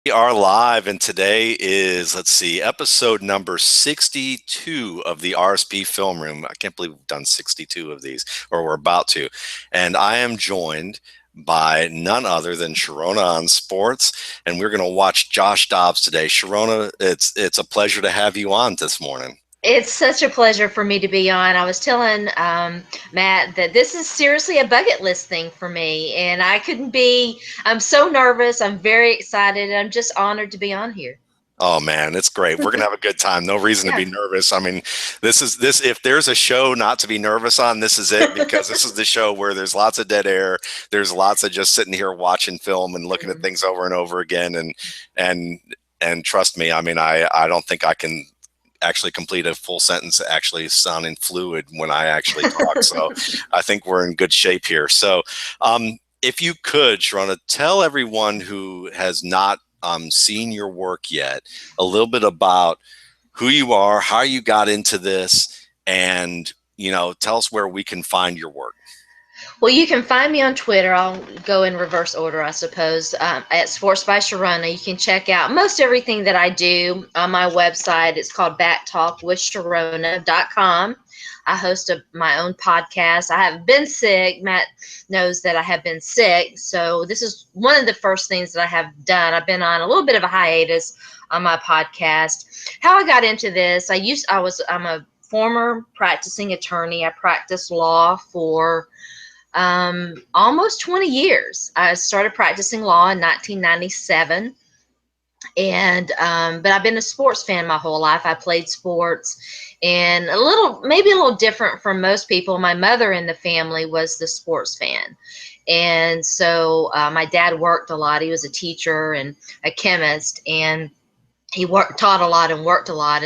We are live, and today is, let's see, episode number 62 of the RSP Film Room. I can't believe we've done 62 of these, or we're about to. And I am joined by none other than Sharona on Sports, and we're going to watch Josh Dobbs today. Sharona, it's a pleasure to have you on this morning. It's such a pleasure for me to be on. I was telling Matt that this is seriously a bucket list thing for me, and I'm so nervous. I'm very excited. I'm just honored to be on here. Oh man, it's great. We're gonna have a good time. No reason to Yeah. be nervous. I mean, this if there's a show not to be nervous on, this is it, because this is the show where there's lots of dead air. There's lots of just sitting here watching film and looking at things over and over again. And and trust me, I mean, I don't think I can actually complete a full sentence actually sounding fluid when I actually talk. So I think we're in good shape here. So if you could, Sharona, tell everyone who has not seen your work yet a little bit about who you are, how you got into this, and tell us where we can find your work. Well, you can find me on Twitter. I'll go in reverse order, I suppose, at Sports by Sharona. You can check out most everything that I do on my website. It's called backtalkwithsharona.com. I host my own podcast. I have been sick. Matt knows that I have been sick. So this is one of the first things that I have done. I've been on a little bit of a hiatus on my podcast. How I got into this, I'm a former practicing attorney. I practiced law for almost 20 years. I started practicing law in 1997. But I've been a sports fan my whole life. I played sports, and maybe a little different from most people. My mother in the family was the sports fan. And so my dad worked a lot. He was a teacher and a chemist, and he taught a lot and worked a lot.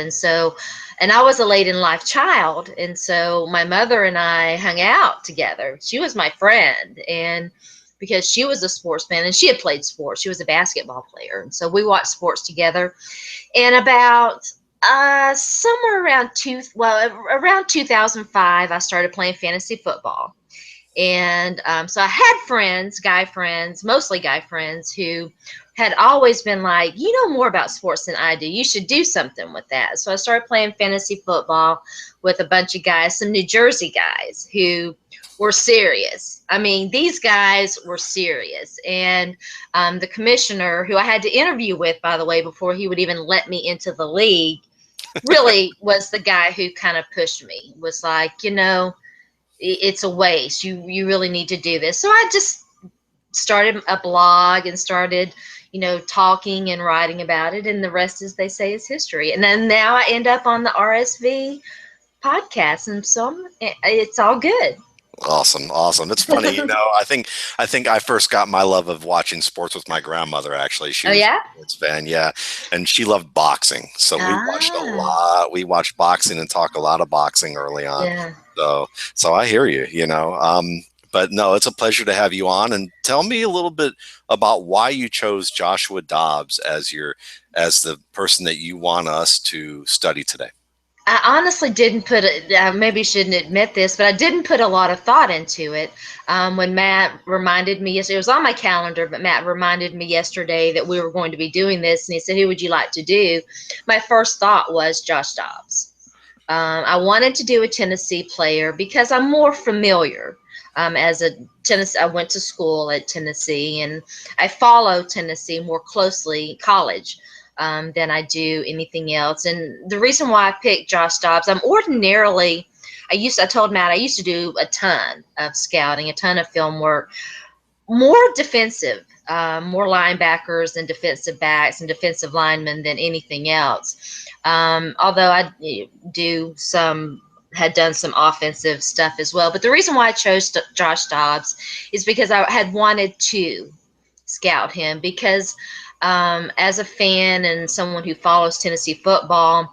And I was a late in life child. And so my mother and I hung out together. She was my friend. And because she was a sports fan and she had played sports, she was a basketball player. And so we watched sports together. And about somewhere around 2005, I started playing fantasy football. And so I had friends, mostly guy friends, who had always been like, you know more about sports than I do. You should do something with that. So I started playing fantasy football with a bunch of guys, some New Jersey guys who were serious. I mean, these guys were serious. And the commissioner, who I had to interview with, by the way, before he would even let me into the league, really was the guy who kind of pushed me, was like, it's a waste. You really need to do this. So I just started a blog and started, talking and writing about it. And the rest, as they say, is history. And then now I end up on the RSV podcast. And so it's all good. Awesome. It's funny, I think I first got my love of watching sports with my grandmother. Actually, she Oh, was yeah? a sports fan, yeah, and she loved boxing. So we watched a Ah, lot. We watched boxing and talked a lot of boxing early on. yeah. So I hear you. But no, it's a pleasure to have you on. And tell me a little bit about why you chose Joshua Dobbs as the person that you want us to study today. I honestly didn't maybe shouldn't admit this, but I didn't put a lot of thought into it. When Matt reminded me yesterday, it was on my calendar, but Matt reminded me yesterday that we were going to be doing this, and he said, "Who would you like to do?" My first thought was Josh Dobbs. I wanted to do a Tennessee player because I'm more familiar. I went to school at Tennessee, and I follow Tennessee more closely, college, than I do anything else. And the reason why I picked Josh Dobbs, I told Matt I used to do a ton of scouting, a ton of film work, more defensive, more linebackers and defensive backs and defensive linemen than anything else. Although had done some offensive stuff as well. But the reason why I chose Josh Dobbs is because I had wanted to scout him because as a fan and someone who follows Tennessee football,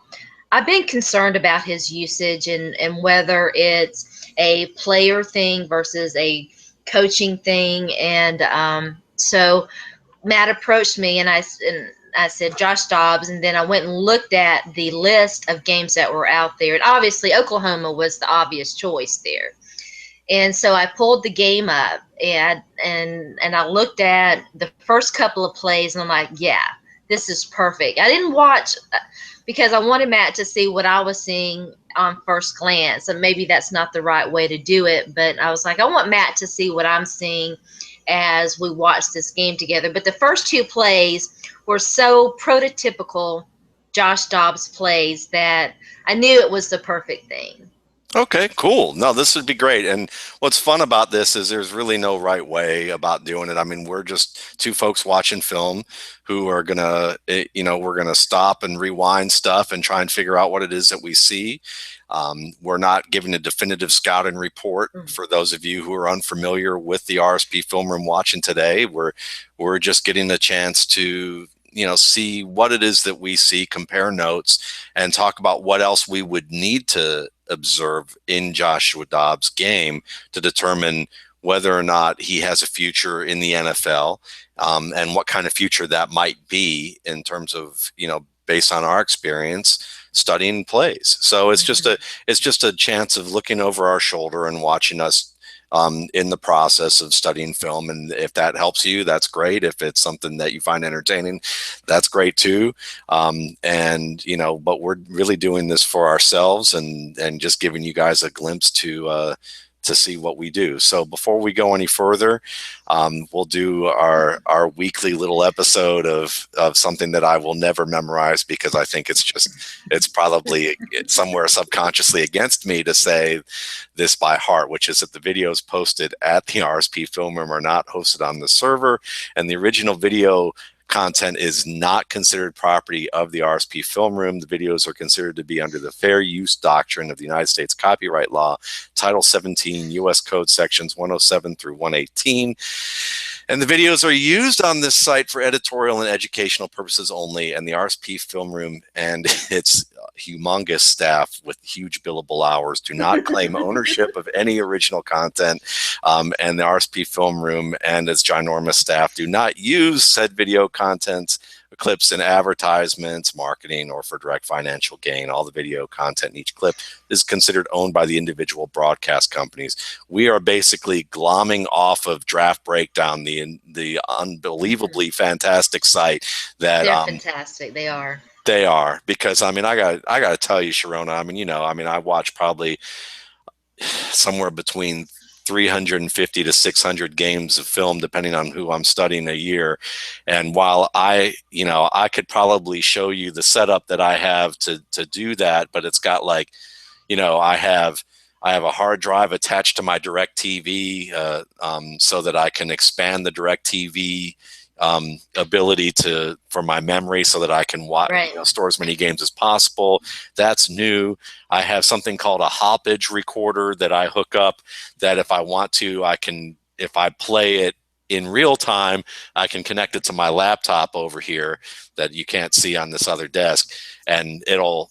I've been concerned about his usage and whether it's a player thing versus a coaching thing. And so Matt approached me and I said Josh Dobbs, and then I went and looked at the list of games that were out there. And obviously Oklahoma was the obvious choice there. And so I pulled the game up and I looked at the first couple of plays and I'm like, yeah, this is perfect. I didn't watch because I wanted Matt to see what I was seeing on first glance, and maybe that's not the right way to do it, but I was like, I want Matt to see what I'm seeing as we watch this game together. But the first two plays were so prototypical Josh Dobbs plays that I knew it was the perfect thing. Okay, cool. No, this would be great. And what's fun about this is there's really no right way about doing it. I mean, we're just two folks watching film who are gonna, we're gonna stop and rewind stuff and try and figure out what it is that we see. We're not giving a definitive scouting report for those of you who are unfamiliar with the RSP film room watching today. We're just getting a chance to see what it is that we see, compare notes, and talk about what else we would need to observe in Joshua Dobbs' game to determine whether or not he has a future in the NFL, and what kind of future that might be in terms of, based on our experience studying plays. So it's just a chance of looking over our shoulder and watching us in the process of studying film. And if that helps you, that's great. If it's something that you find entertaining, that's great too. But we're really doing this for ourselves and just giving you guys a glimpse to see what we do. So before we go any further, we'll do our weekly little episode of something that I will never memorize, because I think it's probably somewhere subconsciously against me to say this by heart, which is that the videos posted at the RSP Film Room are not hosted on the server, and the original video content is not considered property of the RSP Film Room. The videos are considered to be under the fair use doctrine of the United States Copyright Law, Title 17, U.S. Code Sections 107 through 118. And the videos are used on this site for editorial and educational purposes only, and the RSP Film Room and its humongous staff with huge billable hours do not claim ownership of any original content, and the RSP Film Room and its ginormous staff do not use said video contents, clips in advertisements, marketing, or for direct financial gain. All the video content in each clip is considered owned by the individual broadcast companies. We are basically glomming off of Draft Breakdown, the unbelievably fantastic site that they're fantastic. They are. They are, because I got to tell you, Sharona, I watch probably somewhere between 350 to 600 games of film, depending on who I'm studying a year. And while I could probably show you the setup that I have to do that, but it's got I have a hard drive attached to my DirecTV so that I can expand the DirecTV ability for my memory so that I can watch, store as many games as possible. That's new. I have something called a hoppage recorder that I hook up, that if I want to, if I play it in real time, I can connect it to my laptop over here that you can't see on this other desk, and it'll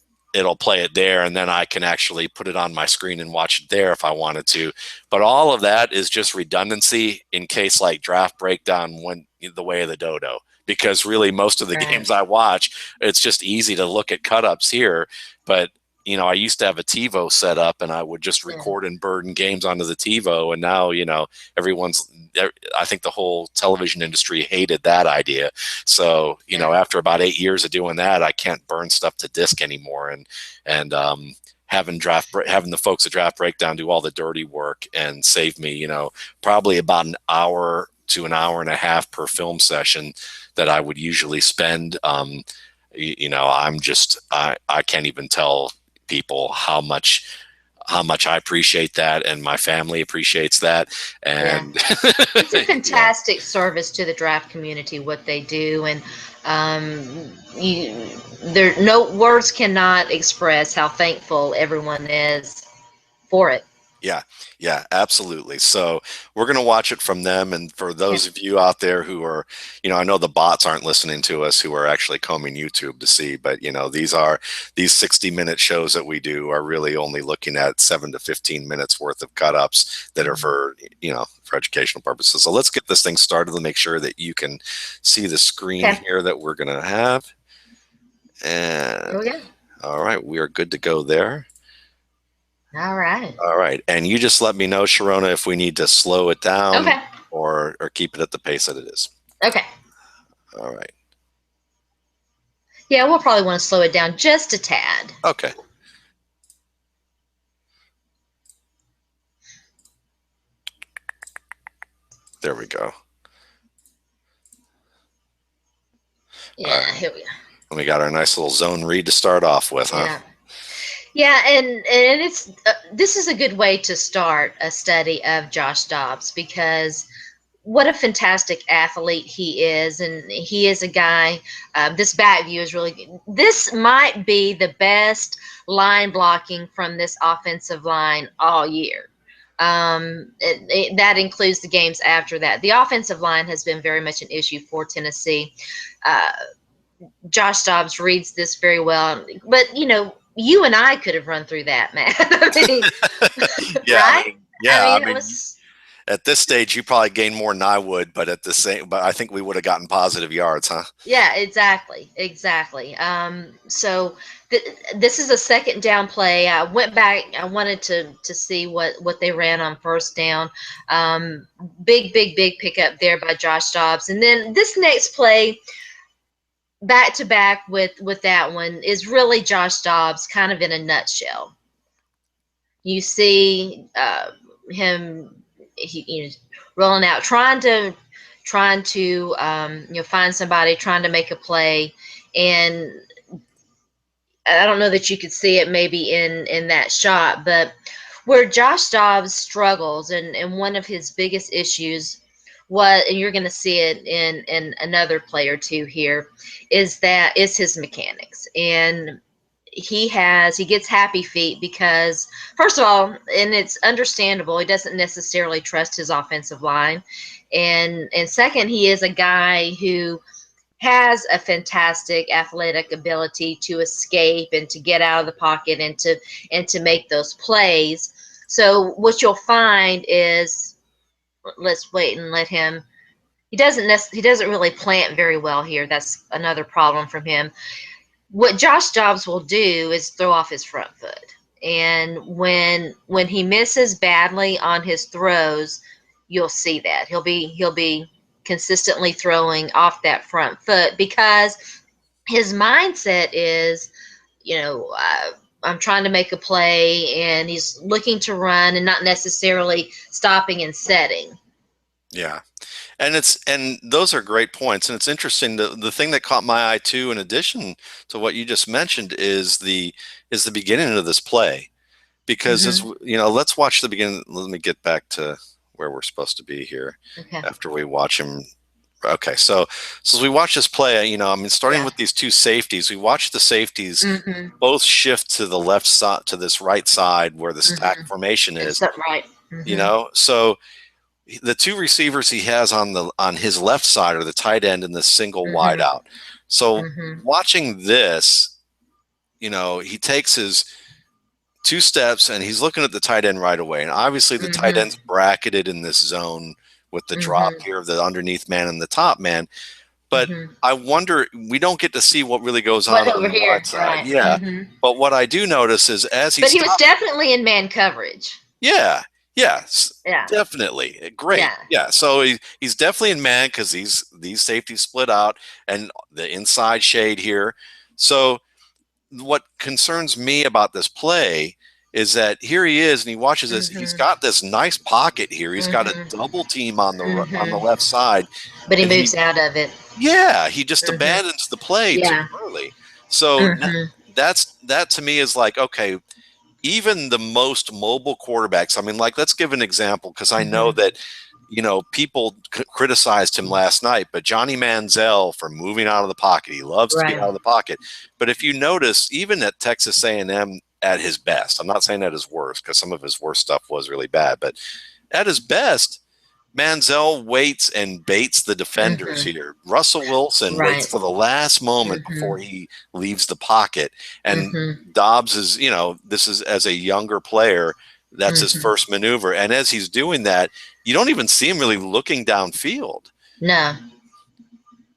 play it there, and then I can actually put it on my screen and watch it there if I wanted to. But all of that is just redundancy in case Draft Breakdown went the way of the dodo, because really most of the games I watch, it's just easy to look at cut-ups here. But I used to have a TiVo set up, and I would just record and burden games onto the TiVo, and now I think the whole television industry hated that idea. So after about 8 years of doing that, I can't burn stuff to disk anymore, and having the folks at Draft Breakdown do all the dirty work and save me probably about an hour to an hour and a half per film session that I would usually spend. I can't even tell people how much I appreciate that, and my family appreciates that. And it's a fantastic service to the draft community, what they do. And no words cannot express how thankful everyone is for it. Yeah, absolutely. So we're going to watch it from them. And for those of you out there who are, I know the bots aren't listening to us, who are actually combing YouTube to see, but these 60-minute shows that we do are really only looking at 7 to 15 minutes worth of cut-ups that are for educational purposes. So let's get this thing started and make sure that you can see the screen here that we're going to have. And all right, we are good to go there. All right. All right. And you just let me know, Sharona, if we need to slow it down or keep it at the pace that it is. Okay. All right. Yeah, we'll probably want to slow it down just a tad. Okay. There we go. All Yeah, right. here we go. And we got our nice little zone read to start off with, huh? Yeah. Yeah, and it's this is a good way to start a study of Josh Dobbs because what a fantastic athlete he is, and he is a guy. This back view is really good. This might be the best line blocking from this offensive line all year. That includes the games after that. The offensive line has been very much an issue for Tennessee. Uh, Josh Dobbs reads this very well, but you and I could have run through that, man. I mean, Yeah, I right? mean, I yeah, I mean, it mean, was. at this stage, you probably gained more than I would, but I think we would have gotten positive yards, huh? Yeah, exactly, exactly. So this is a second down play. I went back. I wanted to see what they ran on first down. Big pickup there by Josh Dobbs, and then this next play, back to back with that one, is really Josh Dobbs, kind of in a nutshell. You see him, rolling out, trying to find somebody, trying to make a play, and I don't know that you could see it maybe in that shot, but where Josh Dobbs struggles, and one of his biggest issues was, and you're going to see it in another play or two here, is his mechanics. And he gets happy feet because, first of all, and it's understandable, he doesn't necessarily trust his offensive line, and second, he is a guy who has a fantastic athletic ability to escape and to get out of the pocket and to make those plays. So what you'll find is, let's wait and let him. He doesn't really plant very well here. That's another problem from him. What Josh Dobbs will do is throw off his front foot. And when he misses badly on his throws, you'll see that. He'll be consistently throwing off that front foot because his mindset is, I'm trying to make a play, and he's looking to run and not necessarily stopping and setting. Yeah. And those are great points. And it's interesting. The thing that caught my eye too, in addition to what you just mentioned, is the beginning of this play. Because as Mm-hmm. let's watch the beginning. Let me get back to where we're supposed to be here Okay. after we watch him. Okay, so as we watch this play, I mean, starting Yeah. with these two safeties, we watch the safeties Mm-hmm. both shift to the left side, to this right side where the stack Mm-hmm. formation It's is. something right. Mm-hmm. So the two receivers he has on his left side are the tight end and the single wide Mm-hmm. out. So Mm-hmm. watching this, he takes his two steps and he's looking at the tight end right away. And obviously the tight Mm-hmm. end's bracketed in this zone with the drop Mm-hmm. here of the underneath man and the top man. But Mm-hmm. I wonder, we don't get to see what really goes What on over the wide here? side. Right. Yeah. Mm-hmm. But what I do notice is as he But he was stops, definitely in man coverage. yeah, yes, Yeah. definitely. Great. Yeah. Yeah. So he's definitely in man because these safeties split out and the inside shade here. So what concerns me about this play is that here he is and he watches this. He's Mm-hmm. got this nice pocket here. He's got a Mm-hmm. double team on the Mm-hmm. left side, But he and moves out of it. he just Mm-hmm. abandons the play too Yeah. early. So Mm-hmm. that to me is like, okay, even the most mobile quarterbacks. I mean, like, let's give an example because I know Mm-hmm. that people criticized him last night, but Johnny Manziel for moving out of the pocket. He loves to get Right. out of the pocket. But if you notice, even at Texas A&M at his best, I'm not saying at his worst because some of his worst stuff was really bad, but at his best, Manziel waits and baits the defenders Mm-hmm. here. Russell Wilson waits Right. for the last moment Mm-hmm. before he leaves the pocket. And Mm-hmm. Dobbs is, this is as a younger player, that's his Mm-hmm. first maneuver. And as he's doing that, you don't even see him really looking downfield. No.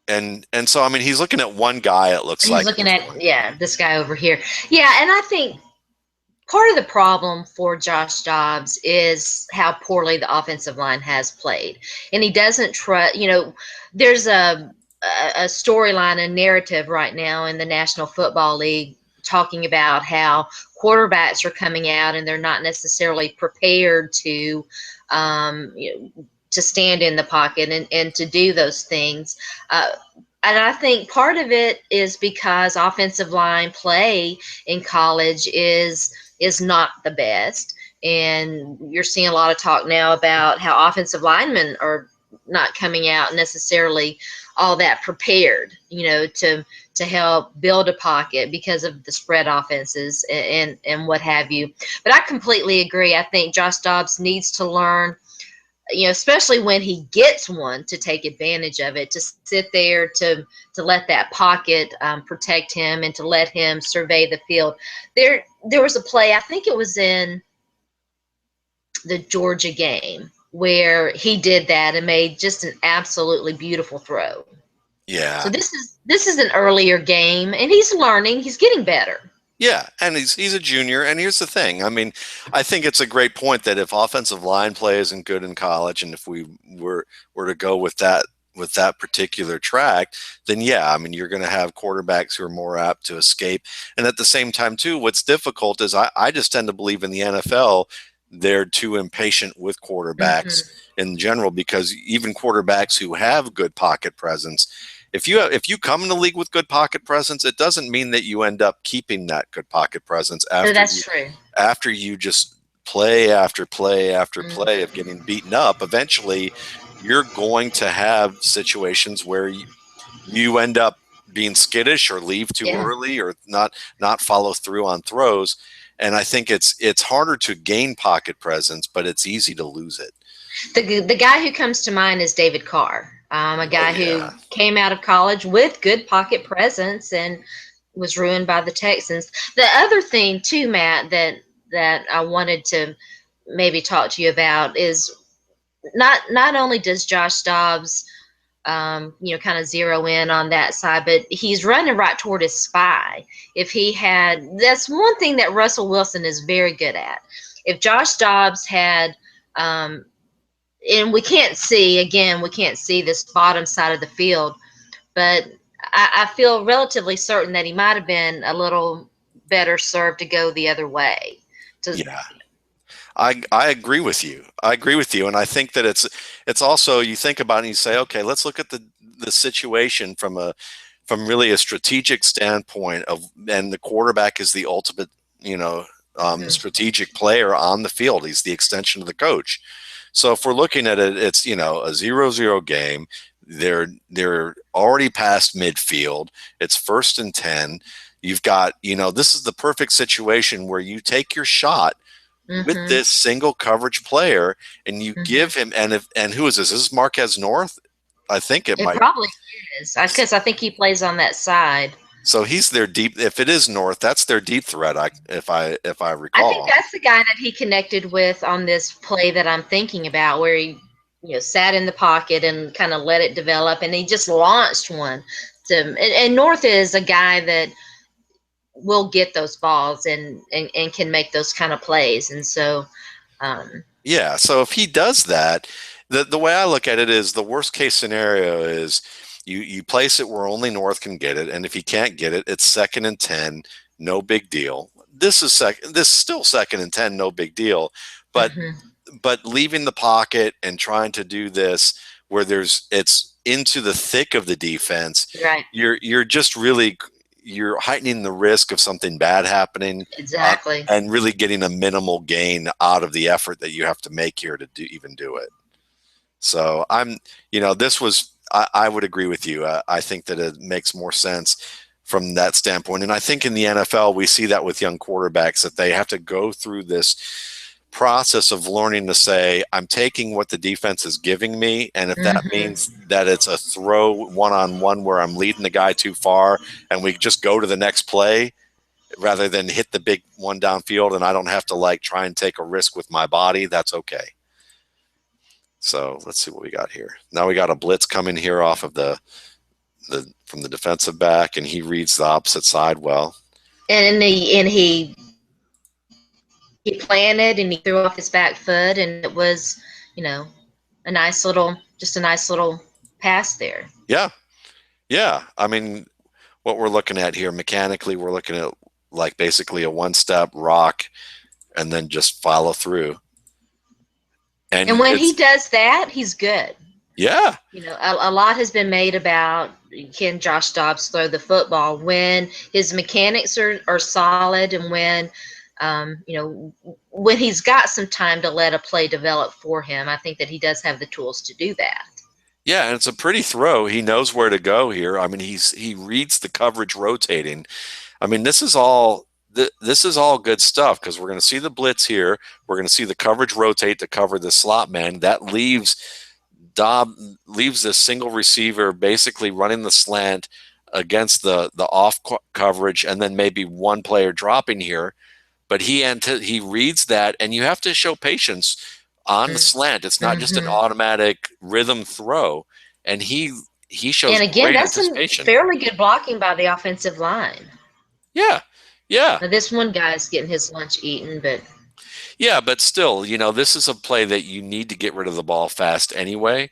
And so I mean he's looking at one guy, it looks He's like looking at, yeah, this guy over here. Yeah, and I think part of the problem for Josh Dobbs is how poorly the offensive line has played. And he doesn't trust, there's a storyline, a narrative right now in the National Football League talking about how quarterbacks are coming out and they're not necessarily prepared to, to stand in the pocket and to do those things. And I think part of it is because offensive line play in college is not the best. And you're seeing a lot of talk now about how offensive linemen are not coming out necessarily all that prepared, to help build a pocket because of the spread offenses and what have you. But I completely agree. I think Josh Dobbs needs to learn, especially when he gets one, to take advantage of it, to sit there, to let that pocket protect him, and to let him survey the field. There was a play, I think it was in the Georgia game, where he did that and made just an absolutely beautiful throw. Yeah. So this is an earlier game, and he's learning. He's getting better. Yeah, and he's a junior. And here's the thing. I mean, I think it's a great point that if offensive line play isn't good in college, and if we were to go with that particular track, then yeah, I mean, you're going to have quarterbacks who are more apt to escape. And at the same time, too, what's difficult is I just tend to believe in the NFL, they're too impatient with quarterbacks Hmm. in general, because even quarterbacks who have good pocket presence, if you come in the league with good pocket presence, it doesn't mean that you end up keeping that good pocket presence So after that's you true. after you just play after play after play of Hmm. getting beaten up. Eventually, you're going to have situations where you end up being skittish or leave too Yeah. early or not follow through on throws. And I think it's harder to gain pocket presence, but it's easy to lose it. The guy who comes to mind is David Carr, a Oh guy who yeah. came out of college with good pocket presence and was ruined by the Texans. The other thing too, Matt, that I wanted to maybe talk to you about is not only does Josh Dobbs, kind of zero in on that side, but he's running right toward his spy. If he had, that's one thing that Russell Wilson is very good at. If Josh Dobbs had, and we can't see this bottom side of the field, but I feel relatively certain that he might have been a little better served to go the other way. To, Yeah. I agree with you. I agree with you, and I think that it's also, you think about it and you say, okay, let's look at the situation from really a strategic standpoint of, and the quarterback is the ultimate, Mhm. strategic player on the field. He's the extension of the coach. So if we're looking at it, it's a 0-0 game. They're already past midfield. It's 1st and 10. You've got, this is the perfect situation where you take your shot with Mhm. this single coverage player, and you Mhm. give him, and who is this? This is Marquez North. I think it It might. probably is, because I think he plays on that side. So he's their deep. If it is North, that's their deep threat. If I I think recall. that's the guy that he connected with on this play that I'm thinking about, where he, sat in the pocket and kind of let it develop, and he just launched one to. And North is a guy that will get those balls and can make those kind of plays, and so. Um, Yeah. So if he does that, the way I look at it is, the worst case scenario is you place it where only North can get it, and if he can't get it, it's 2nd and 10, no big deal. This is still 2nd and 10, no big deal. But mhm. leaving the pocket and trying to do this where it's into the thick of the defense, Right. you're just really, you're heightening the risk of something bad happening, Exactly. and really getting a minimal gain out of the effort that you have to make here to even do it. So this was, I would agree with you. I think that it makes more sense from that standpoint. And I think in the NFL, we see that with young quarterbacks, that they have to go through this process of learning to say, I'm taking what the defense is giving me. And if that Hmm. means that it's a throw one-on-one where I'm leading the guy too far and we just go to the next play rather than hit the big one downfield, and I don't have to try and take a risk with my body, that's okay. So let's see what we got here. Now we got a blitz coming here off of the from the defensive back, and he reads the opposite side well. And he planted and he threw off his back foot, and it was, you know, a nice little pass there. Yeah, Yeah, I mean, what we're looking at here mechanically, we're looking at like basically a one-step rock and then just follow through. And And when he it's does that, he's good. yeah, You know, a lot has been made about can Josh Dobbs throw the football when his mechanics are solid and when, you know, when he's got some time to let a play develop for him. I think that he does have the tools to do that. yeah, and it's a pretty throw. He knows where to go here. I mean, he reads the coverage rotating. I mean, this is all good stuff because we're going to see the blitz here. We're going to see the coverage rotate to cover the slot man. That Dobb leaves this single receiver basically running the slant against the off coverage, and then maybe one player dropping here. But he reads that, and you have to show patience on the slant. It's not just an Mm-hmm. automatic rhythm throw, and he shows And again, great that's some anticipation. fairly good blocking by the offensive line. Yeah, yeah, Now, this one guy's getting his lunch eaten, but yeah. But still, this is a play that you need to get rid of the ball fast anyway.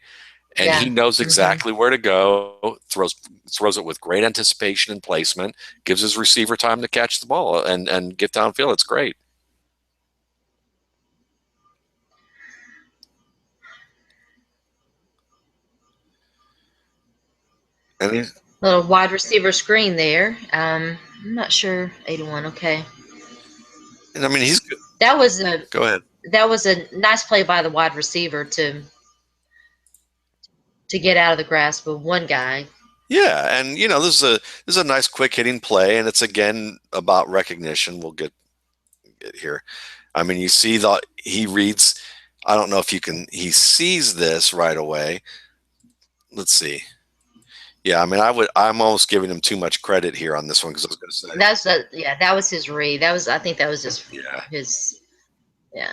And he yeah. knows Mm-hmm. exactly where to go. Throws it with great anticipation and placement. Gives his receiver time to catch the ball and get downfield. It's great. And Little wide receiver screen there. I'm not sure. 81. Okay. I mean, he's good. That was a Go ahead. that was a nice play by the wide receiver to get out of the grasp of one guy. Yeah, and this is a nice quick hitting play, and it's again about recognition. We'll get here. I mean, you see that he reads. I don't know if you can. He sees this right away. Let's see. Yeah, I mean, I'm almost giving him too much credit here on this one because I was going to say, That's yeah, that was his read. That was I think that was yeah, his yeah.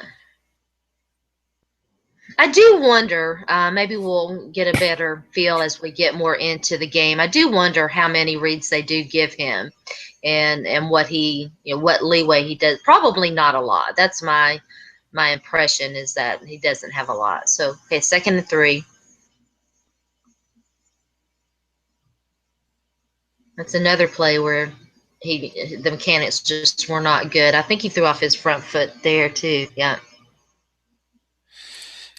I do wonder, maybe we'll get a better feel as we get more into the game. I do wonder how many reads they do give him and what he, what leeway he does. Probably not a lot. That's my impression is that he doesn't have a lot. So, okay, 2nd and 3. That's another play where the mechanics just were not good. I think he threw off his front foot there too. Yeah.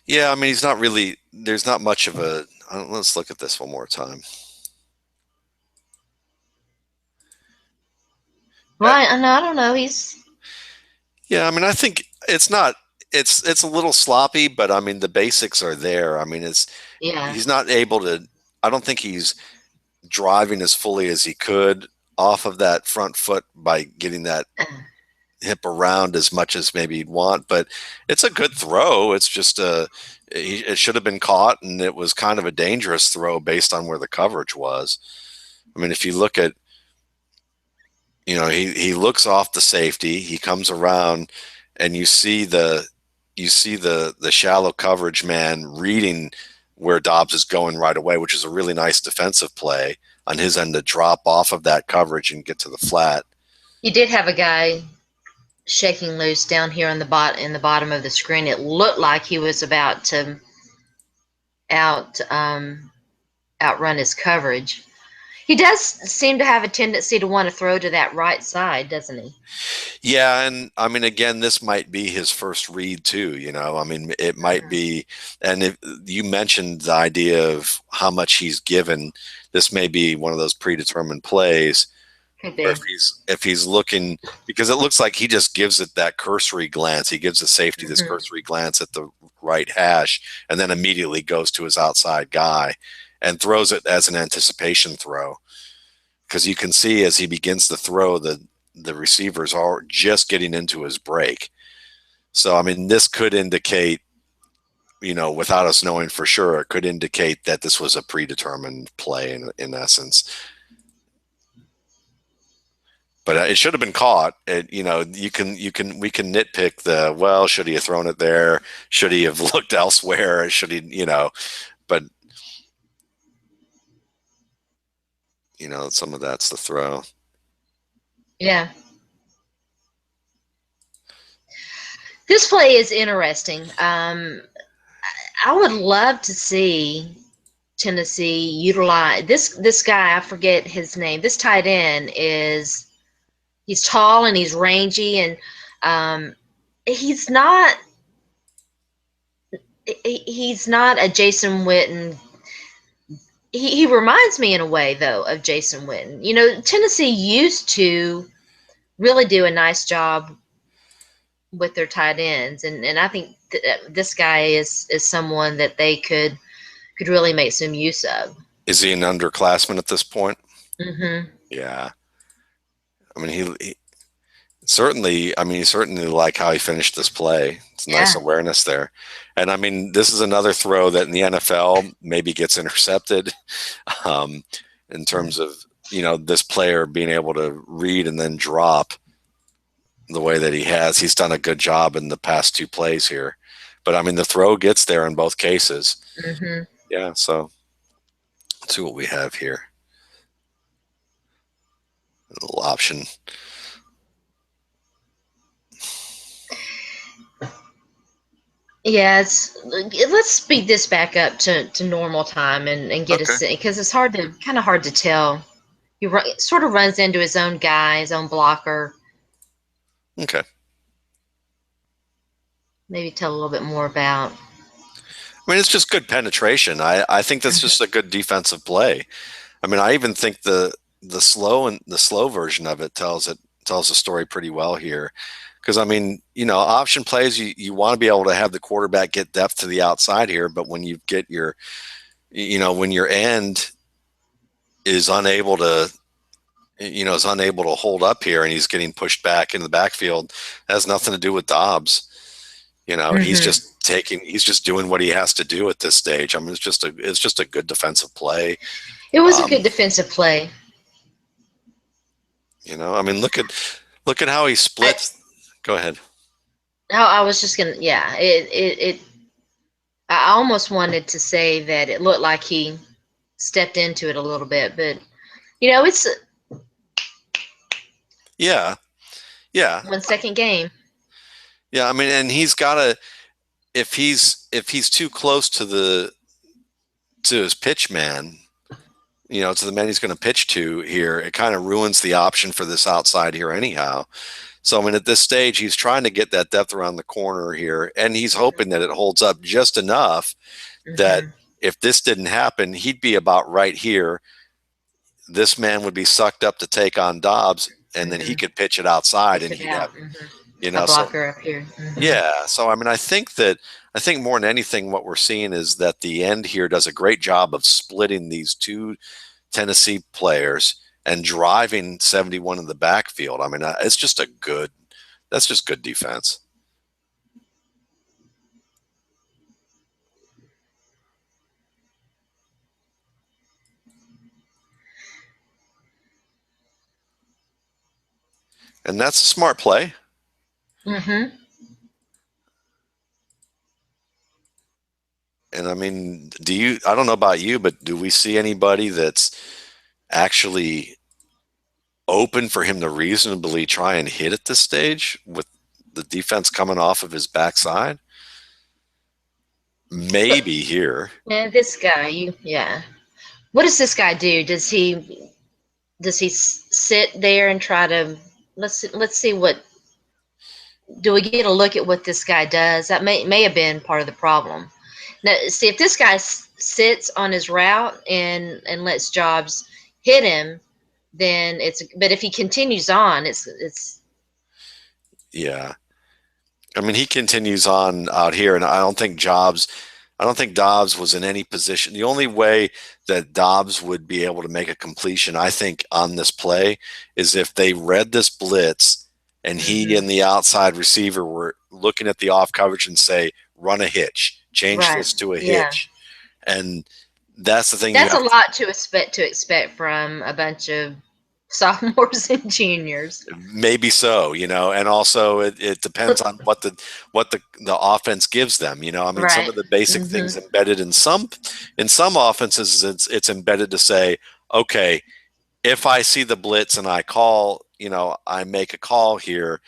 yeah. I mean, he's not really. There's not much of a. Let's look at this one more time. Well, I don't know. He's Yeah, I mean, I think it's not. It's a little sloppy, but I mean, the basics are there. I mean, yeah. he's not able to. I don't think he's driving as fully as he could off of that front foot by getting that hip around as much as maybe he'd want. But it's a good throw. It's just it should have been caught, and it was kind of a dangerous throw based on where the coverage was. I mean, if you look at he looks off the safety, he comes around, and you see the shallow coverage man reading where Dobbs is going right away, which is a really nice defensive play on his end to drop off of that coverage and get to the flat. He did have a guy shaking loose down here in the bottom of the screen. It looked like he was about to out outrun his coverage. He does seem to have a tendency to want to throw to that right side, doesn't he? Yeah, and I mean, again, this might be his first read too. I mean, it might be. And if you mentioned the idea of how much he's given, this may be one of those predetermined plays. Could Or be. if he's looking, because it looks like he just gives it that cursory glance. He gives the safety this Mm-hmm. cursory glance at the right hash, and then immediately goes to his outside guy and throws it as an anticipation throw. Because you can see as he begins to throw, the receivers are just getting into his break. So I mean, this could indicate, without us knowing for sure, it could indicate that this was a predetermined play in essence. But it should have been caught. We can nitpick should he have thrown it there? Should he have looked elsewhere? Should he, but some of that's the throw. Yeah. This play is interesting. I would love to see Tennessee utilize this guy. I forget his name. This tight end he's tall and he's rangy, and he's not he's not a Jason Witten. He reminds me in a way though of Jason Witten. You know, Tennessee used to really do a nice job with their tight ends, and I think this guy is someone that they could really make some use of. Is he an underclassman at this point? Mm-hmm. Yeah. I mean, he certainly, I mean, he certainly like how he finished this play. It's nice Yeah. awareness there. And I mean, this is another throw that in the NFL maybe gets intercepted um, in terms of, you know, this player being able to read and then drop the way that he has. He's done a good job in the past two plays here. But I mean, the throw gets there in both cases. Mm-hmm. Yeah. So let's see what we have here. A little option. Yeah, let's speed this back up to normal time and get Okay. because it's kind of hard to tell. Sort of runs into his own guy, his own blocker. Okay. Maybe tell a little bit more about. I mean, it's just good penetration. I think that's just a good defensive play. I mean, I even think the slow version of it tells the story pretty well here. Because I mean, you know, option plays, you want to be able to have the quarterback get depth to the outside here, but when you get your, you know, when your end is unable to, you know, is unable to hold up here and he's getting pushed back in the backfield, that has nothing to do with Dobbs. You know, he's just doing what he has to do at this stage. I mean, it's just a good defensive play. It was a Um, good defensive play. you know, I mean, look at how he I, splits. Go ahead. I was just gonna, yeah. I almost wanted to say that it looked like he stepped into it a little bit, but you know, it's Yeah, yeah, 1 second game. yeah. I mean, and he's got to if he's too close to his pitch man, you know, to the man he's going to pitch to here, it kind of ruins the option for this outside here anyhow. So I mean, at this stage, he's trying to get that depth around the corner here, and he's hoping that it holds up just enough that Mm-hmm. if this didn't happen, he'd be about right here. This man would be sucked up to take on Dobbs, and then he Mm-hmm. could pitch it outside, Pitch and it he'd have, out. Mm-hmm. you A know, so blocker up here. Mm-hmm. yeah. So I mean, I think more than anything, what we're seeing is that the end here does a great job of splitting these two Tennessee players and driving 71 in the backfield. I mean, it's just that's just good defense. And that's a smart play. Mm-hmm. And I mean, I don't know about you, but do we see anybody that's actually open for him to reasonably try and hit at this stage with the defense coming off of his backside? But Maybe here. man, this guy, yeah. What does this guy do? Does he sit there and try to let's see what do we get a look at what this guy does? That may have been part of the problem. Now, see if this guy sits on his route and lets Jobs hit him, then it's. But if he continues on, it's. Yeah. I mean, he continues on out here, and I don't think Dobbs was in any position. The only way that Dobbs would be able to make a completion, I think, on this play is if they read this blitz and he Mm-hmm. and the outside receiver were looking at the off coverage and say, run a hitch, change Right. this to a Yeah. hitch. And that's the thing you That's a have lot to expect from a bunch of sophomores and juniors. maybe so, you know, and also it depends on what the offense gives them. You know, I mean, some Right. of the basic Mm-hmm. things embedded in some offenses, it's embedded to say, okay, if I see the blitz and I make a call here,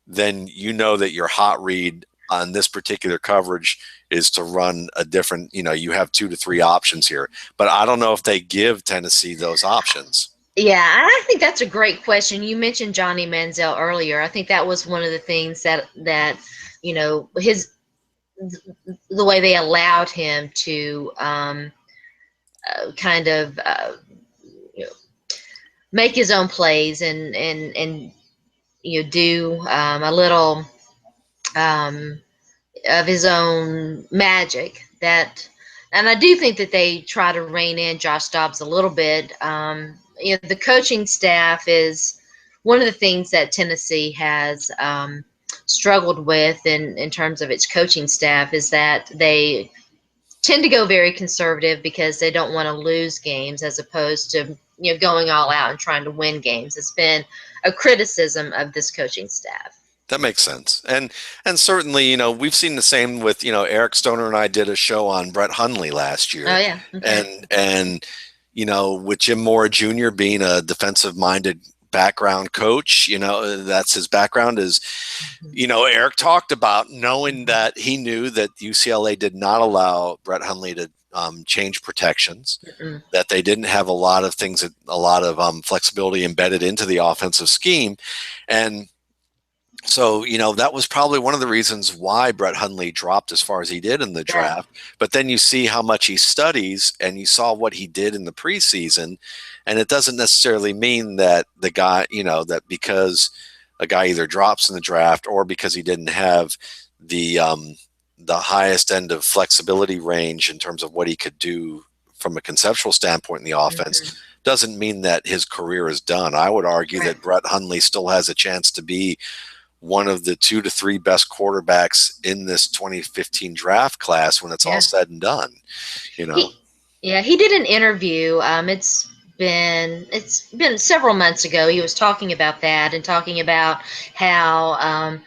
then you know that your hot read on this particular coverage is to run a different, you have 2 to 3 options here, but I don't know if they give Tennessee those options. Yeah, I think that's a great question. You mentioned Johnny Manziel earlier. I think that was one of the things that his the way they allowed him to kind of you know, make his own plays and do a little um, of his own magic. And I do think that they try to rein in Josh Dobbs a little bit. The coaching staff is one of the things that Tennessee has struggled with in terms of its coaching staff, is that they tend to go very conservative because they don't want to lose games, as opposed to going all out and trying to win games. It's been a criticism of this coaching staff. That makes sense. And certainly, we've seen the same with, Eric Stoner and I did a show on Brett Hundley last year. Oh yeah. Okay. And with Jim Mora Jr. being a defensive minded background coach, that's his background is, Eric talked about knowing that he knew that UCLA did not allow Brett Hundley to change protections, that they didn't have a lot of things, a lot of flexibility embedded into the offensive scheme. And so, that was probably one of the reasons why Brett Hundley dropped as far as he did in the draft. But then you see how much he studies, and you saw what he did in the preseason. And it doesn't necessarily mean that the guy, that because a guy either drops in the draft or because he didn't have the highest end of flexibility range in terms of what he could do from a conceptual standpoint in the offense, doesn't mean that his career is done. I would argue that Brett Hundley still has a chance to be one of the 2 to 3 best quarterbacks in this 2015 draft class when it's all said and done. He did an interview. It's been several months ago. He was talking about that and talking about how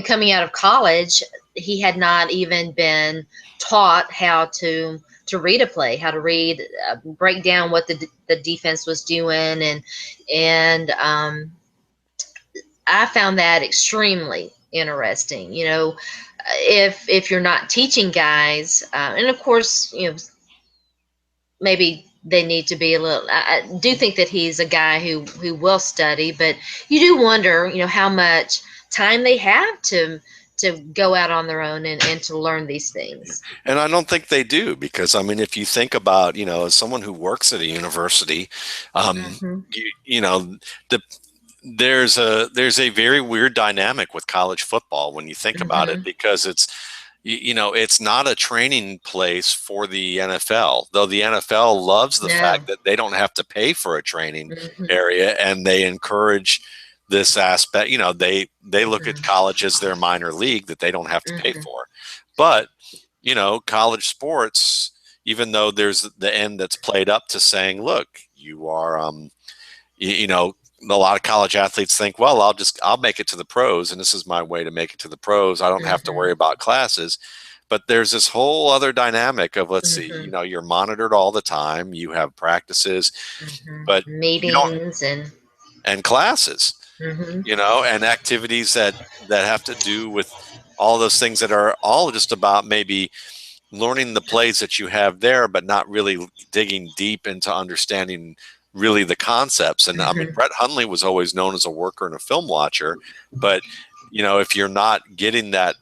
coming out of college, he had not even been taught how to read a play, how to break down what the defense was doing, and I found that extremely interesting. If you're not teaching guys, and of course, maybe they need to be a little. I do think that he's a guy who will study, but you do wonder, how much time they have to go out on their own and to learn these things. And I don't think they do, because if you think about, as someone who works at a university, there's a very weird dynamic with college football when you think about it, because it's not a training place for the NFL, though the NFL loves the fact that they don't have to pay for a training area, and they encourage this aspect. They look at college as their minor league that they don't have to pay for. But, college sports, even though there's the end that's played up to saying, look, you are, a lot of college athletes think, well, I'll make it to the pros, and this is my way to make it to the pros. I don't have to worry about classes. But there's this whole other dynamic of, let's see, you're monitored all the time. You have practices, but meetings and classes, and activities that have to do with all those things that are all just about maybe learning the plays that you have there, but not really digging deep into understanding really the concepts. And Brett Hundley was always known as a worker and a film watcher, but if you're not getting the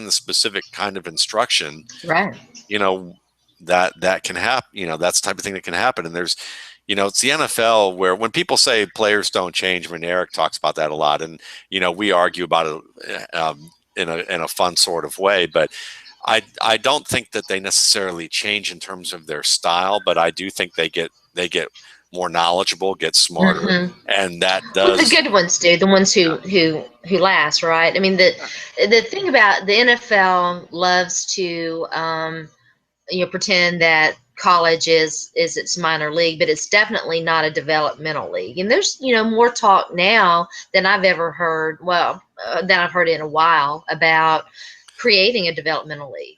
specific kind of instruction, right, that can happen. That's the type of thing that can happen. And there's, it's the NFL where when people say players don't change, Eric talks about that a lot, and we argue about it in a fun sort of way, but I don't think that they necessarily change in terms of their style, but I do think they get more knowledgeable, get smarter, and that does. Well, the good ones do, the ones who last, right? The thing about the NFL loves to pretend that college is its minor league, but it's definitely not a developmental league. And there's more talk now than I've ever heard. Well, than I've heard in a while about creating a developmental league.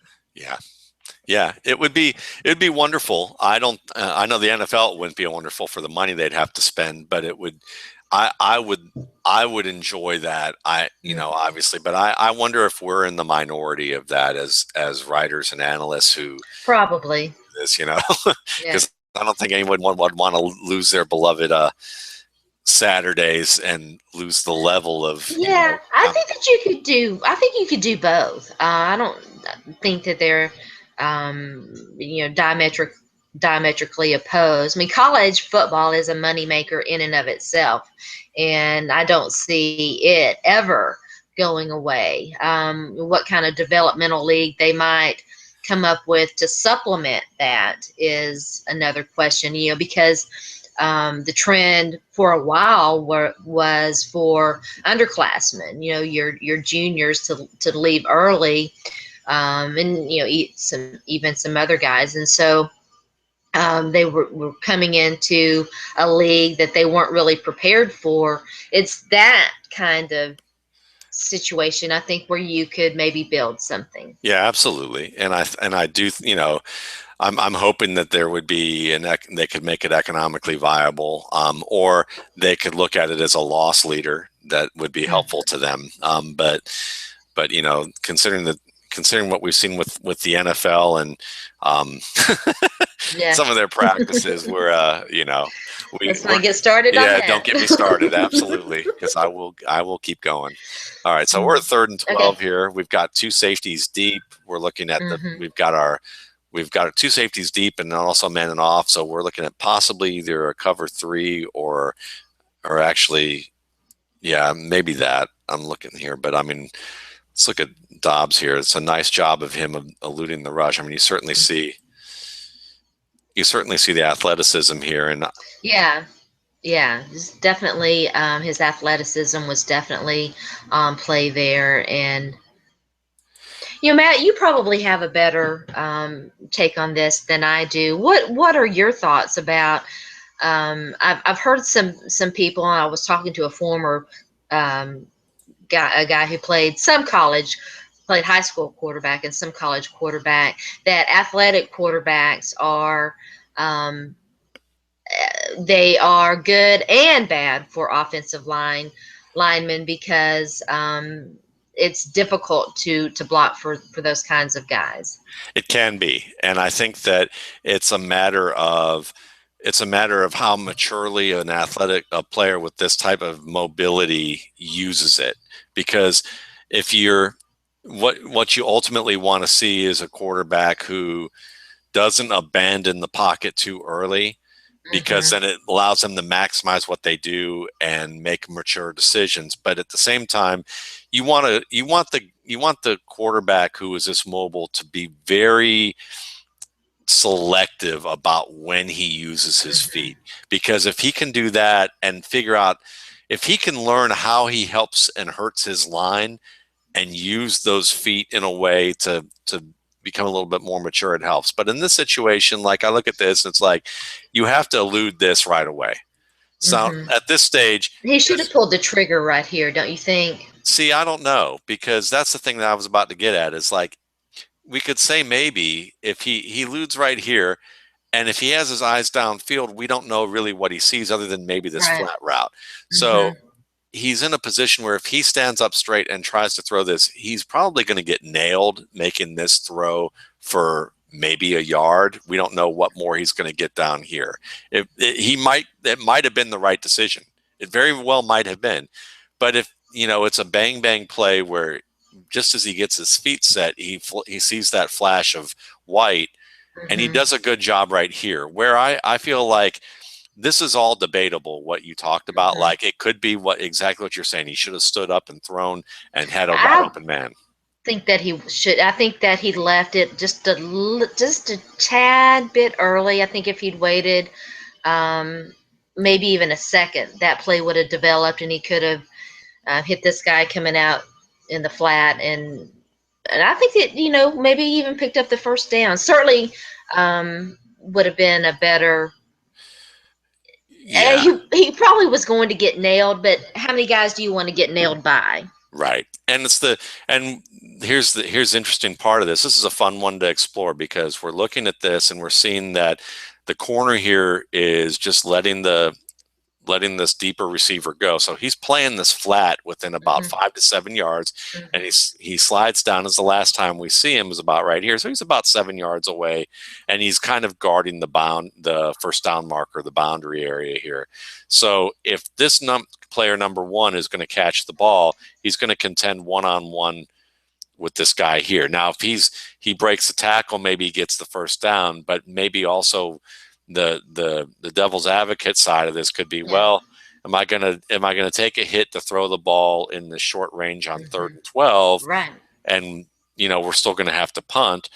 Yeah, it would be wonderful. I know the NFL wouldn't be wonderful for the money they'd have to spend, but it would. I would I would enjoy that. Obviously, but I wonder if we're in the minority of that as writers and analysts who Probably. this, Yeah. because I don't think anyone would want to lose their beloved Saturdays and lose the level of Yeah, I think you could do both. I don't think that they're, diametrically opposed. I mean, college football is a moneymaker in and of itself, and I don't see it ever going away. What kind of developmental league they might come up with to supplement that is another question, because the trend for a while was for underclassmen, your juniors to leave early, and even some other guys, and so they were coming into a league that they weren't really prepared for. It's that kind of situation, I think, where you could maybe build something. Yeah, absolutely. And I do, I'm hoping that there would be they could make it economically viable, or they could look at it as a loss leader that would be helpful to them. But considering what we've seen with the NFL and Yeah. some of their practices, Let's not get started on that. Don't get me started. Absolutely, because I will keep going. All right, so we're at 3rd and 12 here. We've got 2 safeties deep. We're looking at we've got 2 safeties deep and also man and off. So we're looking at possibly either a cover 3 or actually, yeah, maybe that. I'm looking here, but I mean, let's look at Dobbs here. It's a nice job of him eluding the rush. I mean, you certainly see the athleticism here, and Yeah, it's definitely, his athleticism was definitely on play there. And Matt, you probably have a better take on this than I do. What are your thoughts about? I've heard some people. I was talking to a former a guy who played high school quarterback and some college quarterback, that athletic quarterbacks are, they are good and bad for offensive linemen, because it's difficult to block for those kinds of guys. it can be. And I think that it's a matter of how maturely an athletic player with this type of mobility uses it. Because if you're what you ultimately want to see is a quarterback who doesn't abandon the pocket too early, because then it allows them to maximize what they do and make mature decisions. But at the same time, you want the quarterback who is this mobile to be very selective about when he uses his feet, because if he can do that and figure out, if he can learn how he helps and hurts his line and use those feet in a way to become a little bit more mature, it helps. But in this situation, like, I look at this, it's like you have to elude this right away. So at this stage, he should have pulled the trigger right here, don't you think? See, I don't know, because that's the thing that I was about to get at, is like, we could say maybe if he eludes right here, and if he has his eyes downfield, we don't know really what he sees other than maybe this flat route. So he's in a position where if he stands up straight and tries to throw this, he's probably going to get nailed making this throw for maybe a yard. We don't know what more he's going to get down here. It might have been the right decision. It very well might have been. But if, it's a bang bang play where just as he gets his feet set, he sees that flash of white, and he does a good job right here, where I feel like this is all debatable, what you talked about. Like, it could be exactly what you're saying. He should have stood up and thrown and had a wide open man. I think that he left it just a tad bit early. I think if he'd waited, maybe even a second, that play would have developed, and he could have hit this guy coming out in the flat, and I think that maybe even picked up the first down. Certainly would have been a better. Yeah. He probably was going to get nailed, but how many guys do you want to get nailed by? Right. And here's the interesting part of this. This is a fun one to explore, because we're looking at this and we're seeing that the corner here is just letting the letting this deeper receiver go. So he's playing this flat within about 5 to 7 yards, and he slides down. As the last time we see him is about right here, so he's about 7 yards away, and he's kind of guarding the first down marker, the boundary area here. So if this player number 1 is going to catch the ball, he's going to contend one-on-one with this guy here. Now, if he breaks the tackle, maybe he gets the first down, but maybe also the devil's advocate side of this could be, well, am I gonna take a hit to throw the ball in the short range on 3rd and 12, right? And we're still gonna have to punt,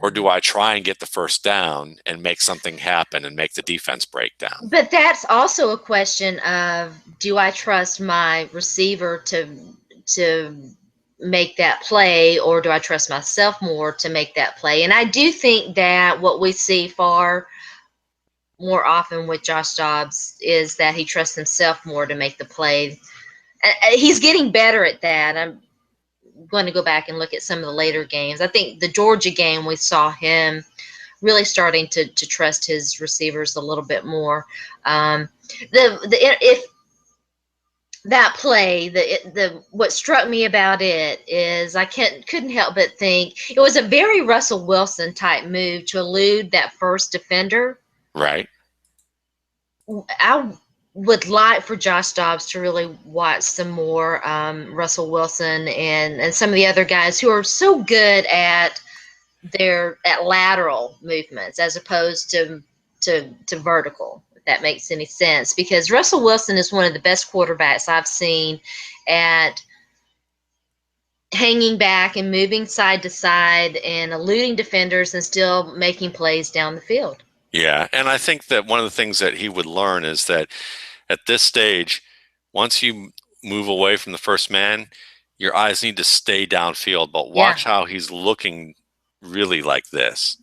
or do I try and get the first down and make something happen and make the defense break down? But that's also a question of, do I trust my receiver to make that play, or do I trust myself more to make that play? And I do think that what we see far more often with Josh Dobbs is that he trusts himself more to make the play. He's getting better at that. I'm going to go back and look at some of the later games. I think the Georgia game, we saw him really starting to trust his receivers a little bit more. If that play, what struck me about it is I couldn't help but think it was a very Russell Wilson type move to elude that first defender. Right. I would like for Josh Dobbs to really watch some more Russell Wilson and some of the other guys who are so good at lateral movements as opposed to vertical, if that makes any sense. Because Russell Wilson is one of the best quarterbacks I've seen at hanging back and moving side to side and eluding defenders and still making plays down the field. Yeah, and I think that one of the things that he would learn is that at this stage, once you move away from the first man, your eyes need to stay downfield, but watch how he's looking really like this.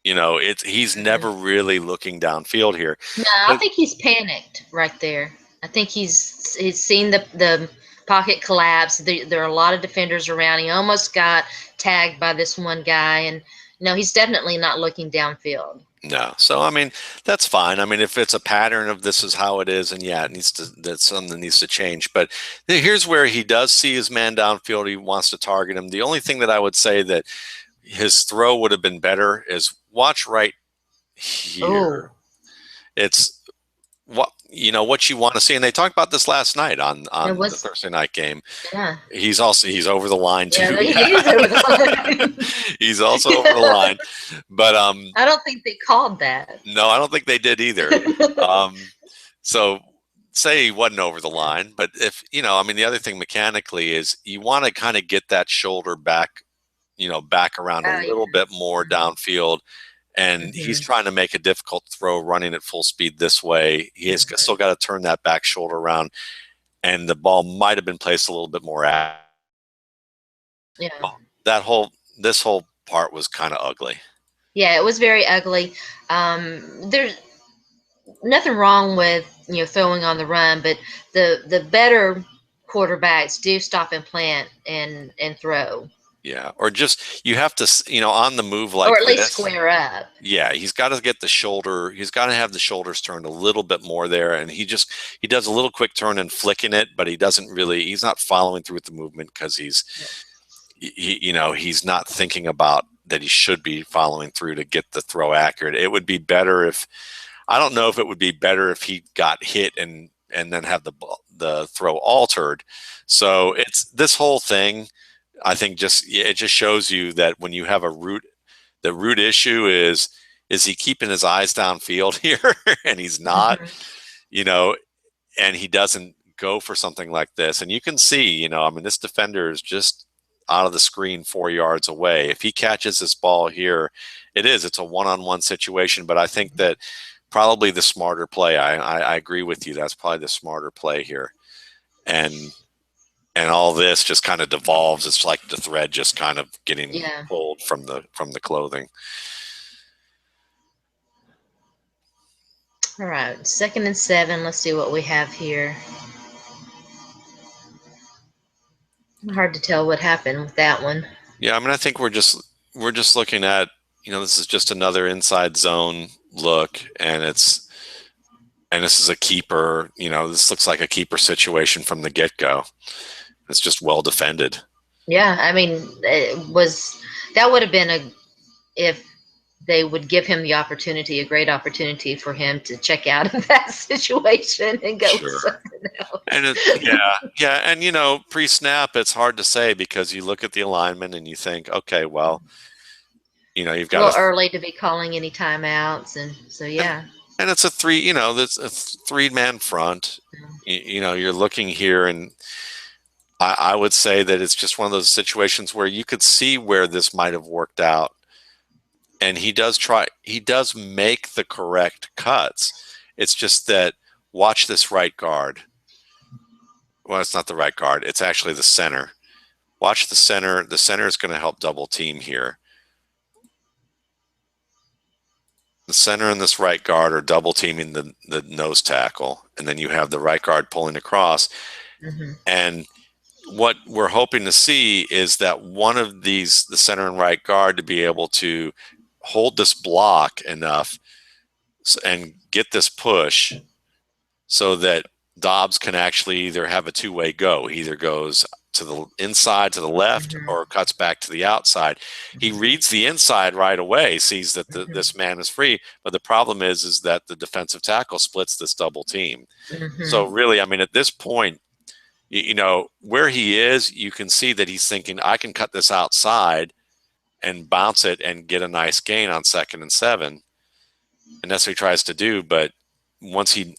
He's never really looking downfield here. No, I think he's panicked right there. I think he's seen the pocket collapse. There are a lot of defenders around. He almost got tagged by this one guy, and no, he's definitely not looking downfield. No. So, I mean, that's fine. I mean, if it's a pattern of this is how it is, and that's something that needs to change. But here's where he does see his man downfield. He wants to target him. The only thing that I would say that his throw would have been better is watch right here. It's what you want to see, and they talked about this last night on the Thursday night game. Yeah, he's over the line too. Yeah, he is over the line. He's also over the line, but I don't think they called that. No, I don't think they did either. So say he wasn't over the line, but if I mean, the other thing mechanically is you want to kind of get that shoulder back, back around a little bit more downfield. And he's trying to make a difficult throw running at full speed this way. He has still got to turn that back shoulder around, and the ball might have been placed a little bit more at. Yeah. This whole part was kind of ugly. Yeah, it was very ugly. There's nothing wrong with throwing on the run, but the better quarterbacks do stop and plant and throw. Yeah, or just you have to, on the move like or at least this, square up. Yeah, he's got to get the shoulder. He's got to have the shoulders turned a little bit more there, and he does a little quick turn and flicking it, but he doesn't really. He's not following through with the movement because he's not thinking about that he should be following through to get the throw accurate. It would be better if I don't know if it would be better if he got hit and then have the throw altered. So it's this whole thing. I think it just shows you that when you have the root issue is he keeping his eyes downfield here, and he's not, and he doesn't go for something like this. And you can see, I mean, this defender is just out of the screen 4 yards away. If he catches this ball here, it's a one-on-one situation. But I think that probably the smarter play. I agree with you. That's probably the smarter play here, and all this just kind of devolves. It's like the thread just kind of getting pulled from the clothing. All right, 2nd and 7. Let's see what we have here. Hard to tell what happened with that one. Yeah, I mean, I think we're just looking at, this is just another inside zone look, and it's And this is a keeper, this looks like a keeper situation from the get-go. It's just well defended. Yeah, I mean, that would have been if they would give him the opportunity, a great opportunity for him to check out of that situation and go with Sure. something else. And yeah. And, pre-snap, it's hard to say because you look at the alignment and you think, okay, well, you've A got little early to be calling any timeouts, and so yeah. and it's a that's a three-man front. You're looking here, and I would say that it's just one of those situations where you could see where this might have worked out. And he does make the correct cuts. It's just that watch this right guard. Well, it's not the right guard. It's actually the center. Watch the center. The center is going to help double team here. The center and this right guard are double teaming the nose tackle. And then you have the right guard pulling across. Mm-hmm. And what we're hoping to see is that one of these, the center and right guard, to be able to hold this block enough and get this push so that Dobbs can actually either have a two-way go. He either goes to the inside to the left or cuts back to the outside. He reads the inside right away, sees that this man is free. But the problem is that the defensive tackle splits this double team. So really, I mean, at this point, where he is, you can see that he's thinking, I can cut this outside and bounce it and get a nice gain on 2nd and 7. And that's what he tries to do. But once he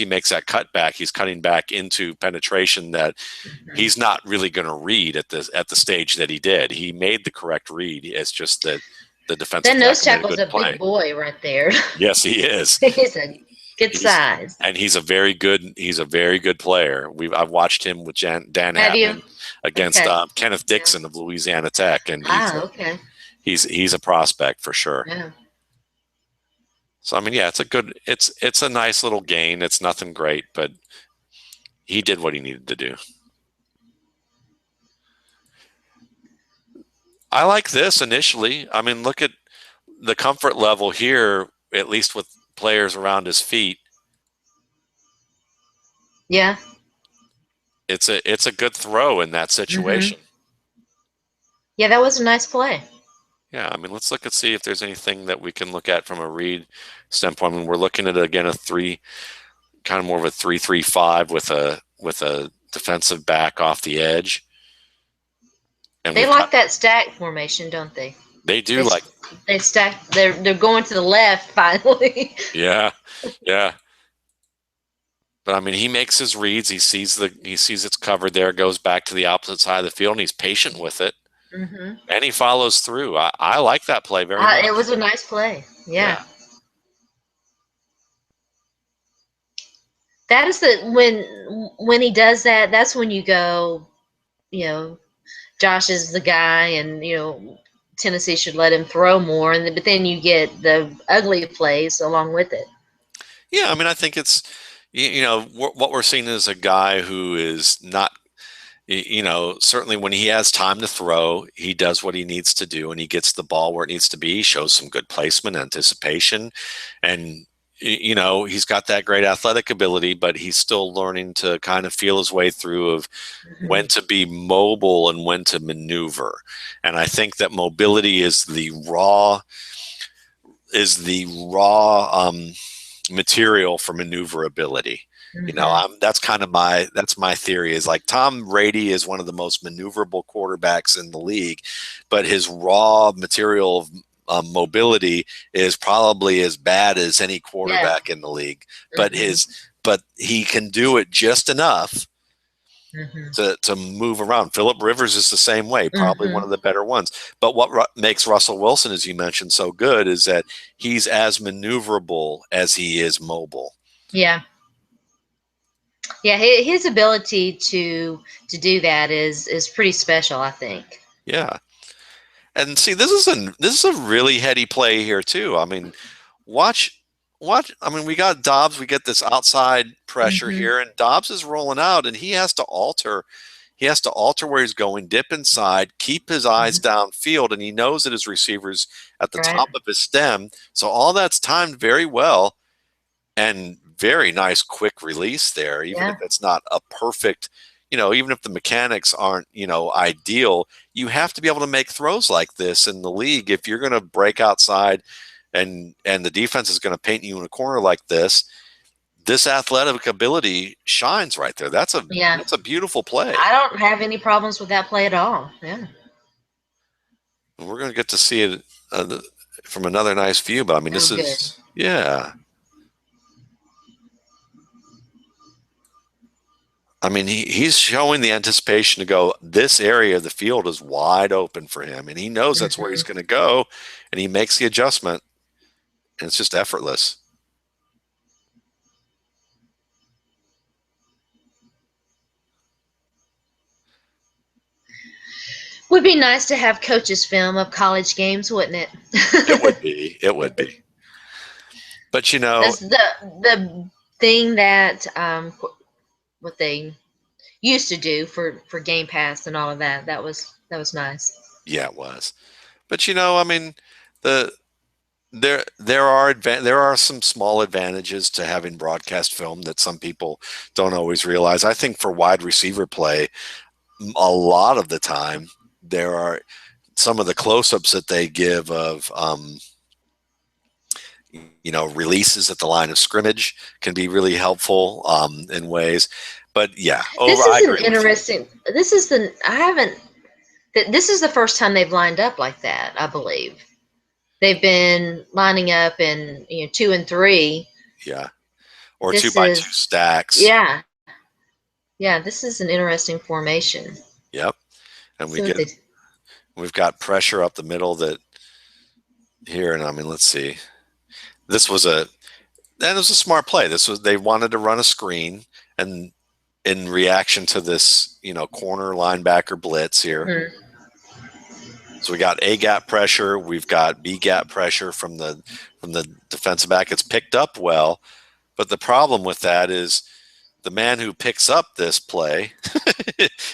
makes that cutback, he's cutting back into penetration that he's not really going to read at the stage that he did. He made the correct read. It's just that the defensive that nose tackle's a big boy right there. Yes, he is. He's a good size, and he's a very good player. I've watched him with Dan Hatman against Kenneth Dixon of Louisiana Tech, and he's a prospect for sure. Yeah. So I mean, yeah, it's a nice little gain. It's nothing great, but he did what he needed to do. I like this initially. I mean, look at the comfort level here, at least with players around his feet. Yeah. It's a good throw in that situation. Yeah, that was a nice play. Yeah, I mean, let's look and see if there's anything that we can look at from a read standpoint. I mean, we're looking at, again, kind of more of a 3-3-5 with a defensive back off the edge. And they like that stack formation, don't they? They do. They stack. They're going to the left finally. Yeah. But I mean, he makes his reads. He sees it's covered there. Goes back to the opposite side of the field, and he's patient with it. And he follows through. I like that play very much. It was a nice play. Yeah. That is when he does that. That's when you go, Josh is the guy, and Tennessee should let him throw more. But then you get the ugly plays along with it. Yeah, I mean, I think it's what we're seeing is a guy who is not. Certainly when he has time to throw, he does what he needs to do, and he gets the ball where it needs to be. He shows some good placement, anticipation, and he's got that great athletic ability, but he's still learning to kind of feel his way through of when to be mobile and when to maneuver. And I think that mobility is the raw material for maneuverability. That's my theory, is like Tom Brady is one of the most maneuverable quarterbacks in the league, but his raw material of mobility is probably as bad as any quarterback in the league. But he can do it just enough to move around. Phillip Rivers is the same way, probably one of the better ones. But what makes Russell Wilson, as you mentioned, so good is that he's as maneuverable as he is mobile. Yeah. Yeah, his ability to do that is pretty special, I think. Yeah, and see, this is a really heady play here too. I mean, watch. I mean, we got Dobbs. We get this outside pressure here, and Dobbs is rolling out, and he has to alter. He has to alter where he's going, dip inside, keep his eyes downfield, and he knows that his receiver's at the top of his stem. So all that's timed very well. And very nice quick release there, even if Yeah. it's not a perfect, even if the mechanics aren't, ideal, you have to be able to make throws like this in the league. If you're going to break outside and the defense is going to paint you in a corner like this athletic ability shines right there. That's Yeah. a beautiful play. I don't have any problems with that play at all. Yeah. And we're going to get to see it from another nice view, but I mean, Oh, this good. is, yeah. I mean, he's showing the anticipation to go, this area of the field is wide open for him, and he knows that's where he's Hmm. going to go, and he makes the adjustment, and it's just effortless. Would be nice to have coaches film of college games, wouldn't it? It would be. It would be. But That's the thing that what they used to do for Game Pass and all of that. That was nice. yeah, it was. But I mean, the there are some small advantages to having broadcast film that some people don't always realize. I think for wide receiver play, a lot of the time there are some of the close-ups that they give of releases at the line of scrimmage can be really helpful in ways. But yeah, This I is an agree with you. interesting. This is the I haven't. This is the first time they've lined up like that. I believe they've been lining up in 2 and 3. Yeah, or two This by two is stacks. yeah, yeah. This is an interesting formation. Yep, and See what they. we've got pressure up the middle that here, and I mean, let's see. This was a That was a smart play. They wanted to run a screen, and in reaction to this, corner linebacker blitz here. Hmm. So we got A gap pressure, we've got B gap pressure from the defensive back. It's picked up well, but the problem with that is the man who picks up this play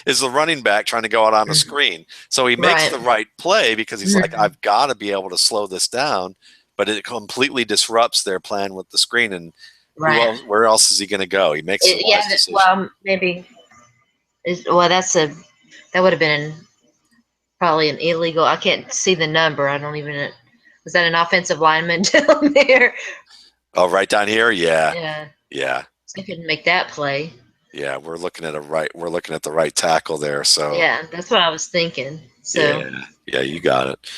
is the running back trying to go out on a screen. So he makes Right. the right play because he's like, Mhm. I've got to be able to slow this down, but it completely disrupts their plan with the screen. And Right. where else is he going to go? He makes a wise decision. Well, maybe. Well, that would have been probably an illegal. I can't see the number. I don't even. Was that an offensive lineman down there? Oh, right down here? Yeah. Yeah. Yeah. I couldn't make that play. Yeah. We're looking at the right tackle there. So Yeah, that's what I was thinking. So yeah. Yeah, you got it.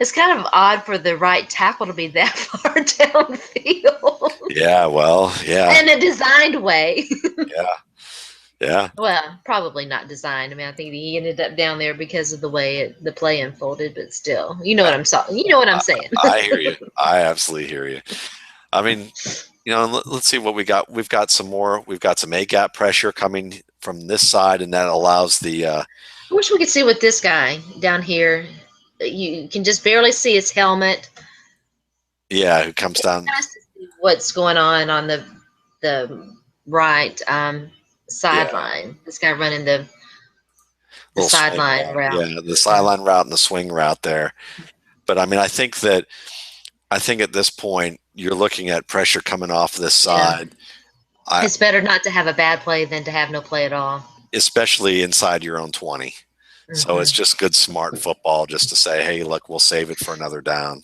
it's kind of odd for the right tackle to be that far downfield. Yeah, well, yeah. In a designed way. Yeah. Yeah. Well, probably not designed. I mean, I think he ended up down there because of the way the play unfolded. But still, you know what I'm saying. You know what I'm saying. I hear you. I absolutely hear you. I mean, let's see what we got. We've got some more. We've got some A gap pressure coming from this side, and that allows the. I wish we could see what this guy down here. You can just barely see his helmet. Yeah, who comes It's down? nice to see what's going on the right sideline. This guy running the Little swing sideline route. Yeah, the sideline route and the swing route there. But I mean, I think at this point you're looking at pressure coming off this side. Yeah. It's better not to have a bad play than to have no play at all. Especially inside your own 20. Mm-hmm. So it's just good, smart football just to say, hey, look, we'll save it for another down.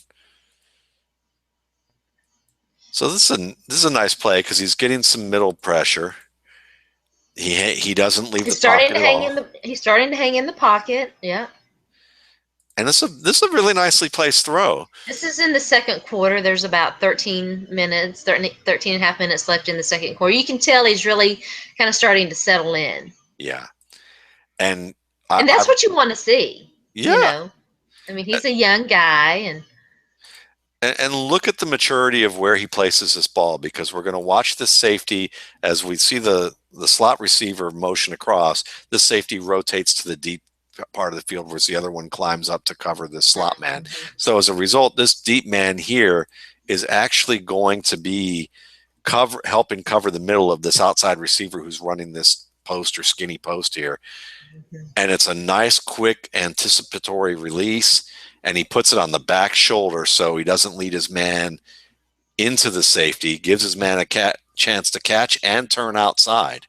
So this is a nice play because he's getting some middle pressure. He doesn't leave the pocket at all. He's starting to hang in the pocket. Yeah. And this is a really nicely placed throw. This is in the second quarter. There's about 13 and a half minutes left in the second quarter. You can tell he's really kind of starting to settle in. Yeah. And that's what you want to see. Yeah. I mean, he's a young guy. And look at the maturity of where he places this ball, because we're going to watch this safety as we see the slot receiver motion across. This safety rotates to the deep part of the field, whereas the other one climbs up to cover the slot man. So as a result, this deep man here is actually going to be helping cover the middle of this outside receiver who's running this post or skinny post here. Mhm. And it's a nice, quick, anticipatory release. And he puts it on the back shoulder so he doesn't lead his man into the safety, gives his man a chance to catch and turn outside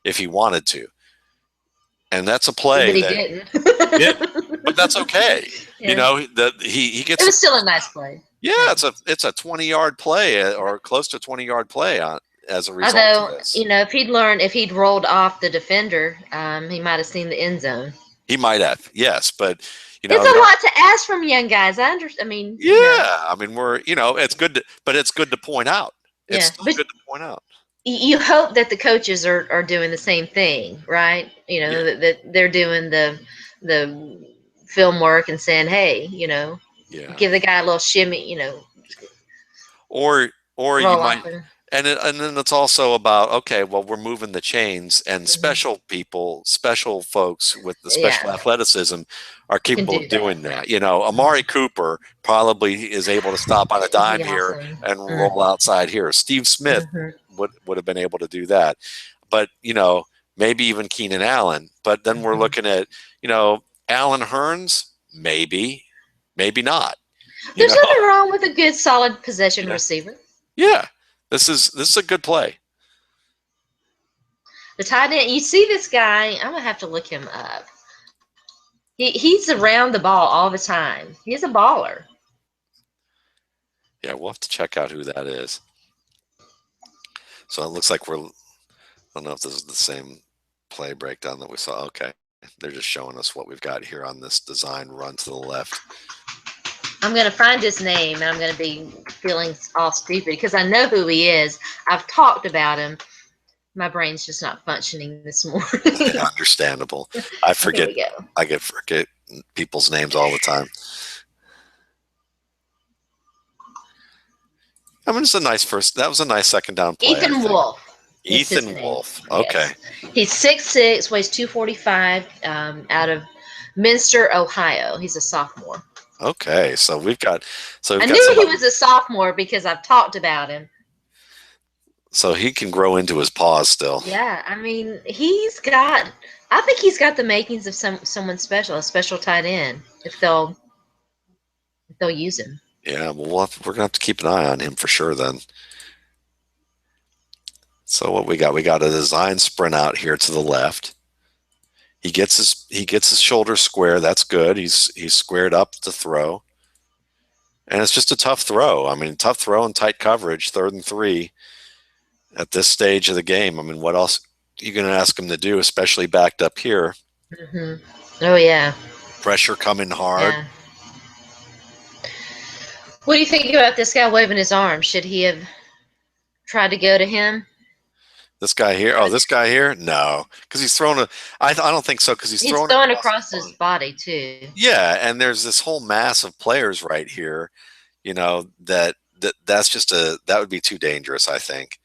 if he wanted to. And that's a play But he that, didn't. yeah, but that's okay. You Yeah. know, that he It gets, was still a nice play. yeah, Yeah. it's a 20-yard play or close to 20-yard play as a result of Although, this. if he'd rolled off the defender, he might have seen the end zone. He might have, yes, but It's a lot to ask from young guys. I understand. I mean, yeah, I mean, it's good, but it's good to point out. It's yeah. still But good to point out. you hope that the coaches are doing the same thing, right? Yeah, That they're doing the film work and saying, hey, yeah. give the guy a little shimmy, Or you roll might, off him. and then it's also about, okay, well, we're moving the chains, and Mhm. special folks with the special Yeah, athleticism are can capable do of doing that. that. Amari Cooper probably is able to stop on a That'd dime be here awesome. and Mm, roll outside here. Steve Smith mhm, would have been able to do that, but maybe even Keenan Allen. But then we're mhm. looking at Allen Hearns, maybe not. You There's know, nothing wrong with a good, solid possession yeah, receiver. yeah. This is a good play. The tight end, you see this guy, I'm gonna have to look him up. He's around the ball all the time. He's a baller. Yeah, we'll have to check out who that is. So it looks like I don't know if this is the same play breakdown that we saw. Okay. They're just showing us what we've got here on this design run to the left. I'm gonna find his name and I'm gonna be feeling all stupid because I know who he is. I've talked about him. My brain's just not functioning this morning. Understandable. I Here forget we go. forget people's names all the time. I mean, that was a nice second down play, I Ethan think. Wolf is his Ethan name. Wolf. Okay. Yes. He's 6'6", weighs 245, out of Minster, Ohio. He's a sophomore. Okay. So we've got I knew he somebody, was a sophomore because I've talked about him. so he can grow into his paws still. Yeah, I mean, I think he's got the makings of someone special, a special tight end, if they'll use him. Yeah, well, we're gonna have to keep an eye on him for sure then. So what we got? We got a design sprint out here to the left. He gets his shoulders square. That's good. He's squared up to throw, and it's just a tough throw. I mean, tough throw and tight coverage. 3rd and 3 at this stage of the game. I mean, what else are you going to ask him to do, especially backed up here? Hmm. Oh yeah, Pressure coming hard. yeah. What do you think about this guy waving his arm? Should he have tried to go to him? This guy here. Oh, this guy here. No, because he's throwing a. I don't think so because he's He's throwing throwing across across the his line. body too. Yeah, and there's this whole mass of players right here. That's just that would be too dangerous, I think.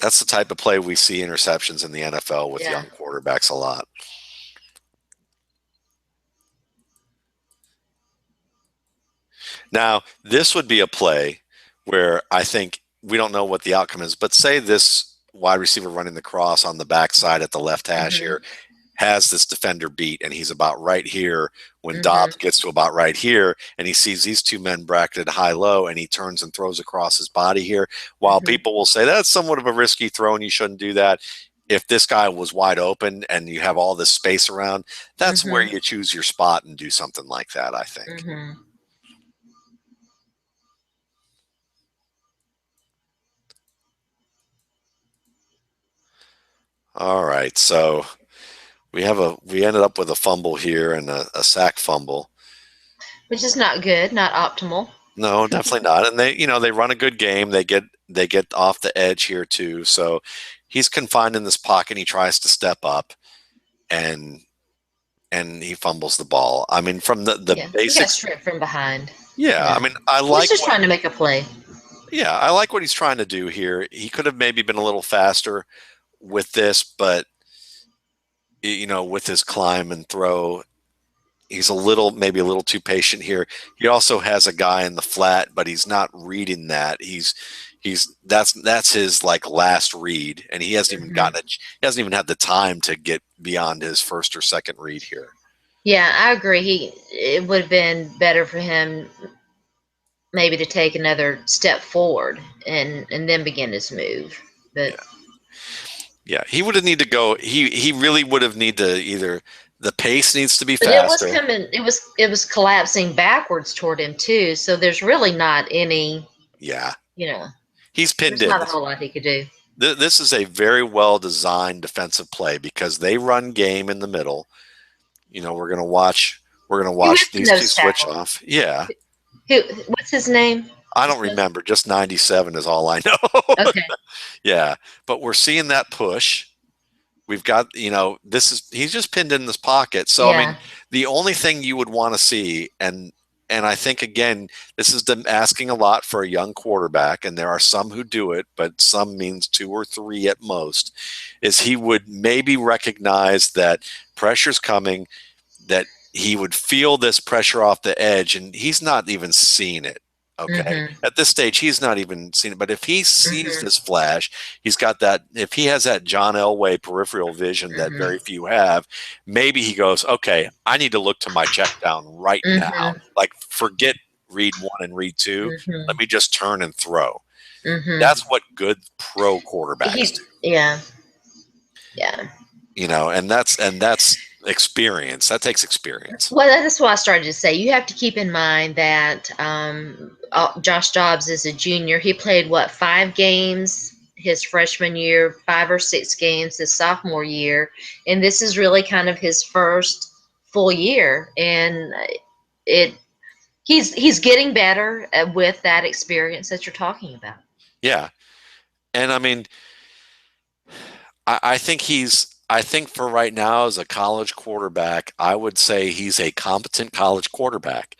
That's the type of play we see interceptions in the NFL with Yeah. young quarterbacks a lot. Now, this would be a play where I think we don't know what the outcome is, but say this wide receiver running the cross on the backside at the left hash Hmm. here has this defender beat, and he's about right here when Hmm. Dobbs gets to about right here, and he sees these two men bracketed high-low, and he turns and throws across his body here. While Hmm. people will say that's somewhat of a risky throw and you shouldn't do that, if this guy was wide open and you have all this space around, that's where Hmm. you choose your spot and do something like that, I think. Hmm. All right, so we ended up with a fumble here and a sack fumble. Which is not good, not optimal. No, definitely not. And they run a good game. They get off the edge here too. So he's confined in this pocket. He tries to step up, and he fumbles the ball. I mean, from the Yeah, he got basics. stripped from behind. Yeah, I Yeah, mean, he's just trying to make a play. I like what he's trying to do here. He could have maybe been a little faster with this, but with his climb and throw, he's maybe a little too patient here. He also has a guy in the flat, but he's not reading that. That's his like last read, and he hasn't even Mhm. he hasn't even had the time to get beyond his first or second read here. Yeah, I agree. It would have been better for him maybe to take another step forward and then begin his move. But Yeah. Yeah, he would have need to go. He really would have need to either the pace needs to be but it was faster. coming. It was collapsing backwards toward him too. So there's really not any. Yeah, You know, he's pinned there's in. not a whole lot he could do. This is a very well designed defensive play because they run game in the middle. You know, we're gonna Who watch is the these two nose switch tackle? off. Yeah, Who? What's his name? I don't remember. Just 97 is all I know. Okay. Yeah, but we're seeing that push. We've got, he's just pinned in this pocket. So, I mean, Yeah. the only thing you would want to see, and I think, again, this is them asking a lot for a young quarterback, and there are some who do it, but some means 2 or 3 at most, is he would maybe recognize that pressure's coming, that he would feel this pressure off the edge, and he's not even seen it. Okay. Mhm. At this stage, he's not even seen it. But if he sees Mhm. this flash, he's got that. If he has that John Elway peripheral vision that very Mhm. few have, maybe he goes, okay, I need to look to my check down right now. Mhm. Like, forget read 1 and read 2. Let Mhm. me just turn and throw. Mhm. That's what good pro quarterbacks do. Yeah. Yeah. And that's experience. That takes experience. Well, that's what I started to say. You have to keep in mind that Josh Dobbs is a junior. He played what 5 games his freshman year, 5 or 6 games his sophomore year, and this is really kind of his first full year. And it he's getting better with that experience that you're talking about. Yeah. And I mean, I think for right now as a college quarterback, I would say he's a competent college quarterback,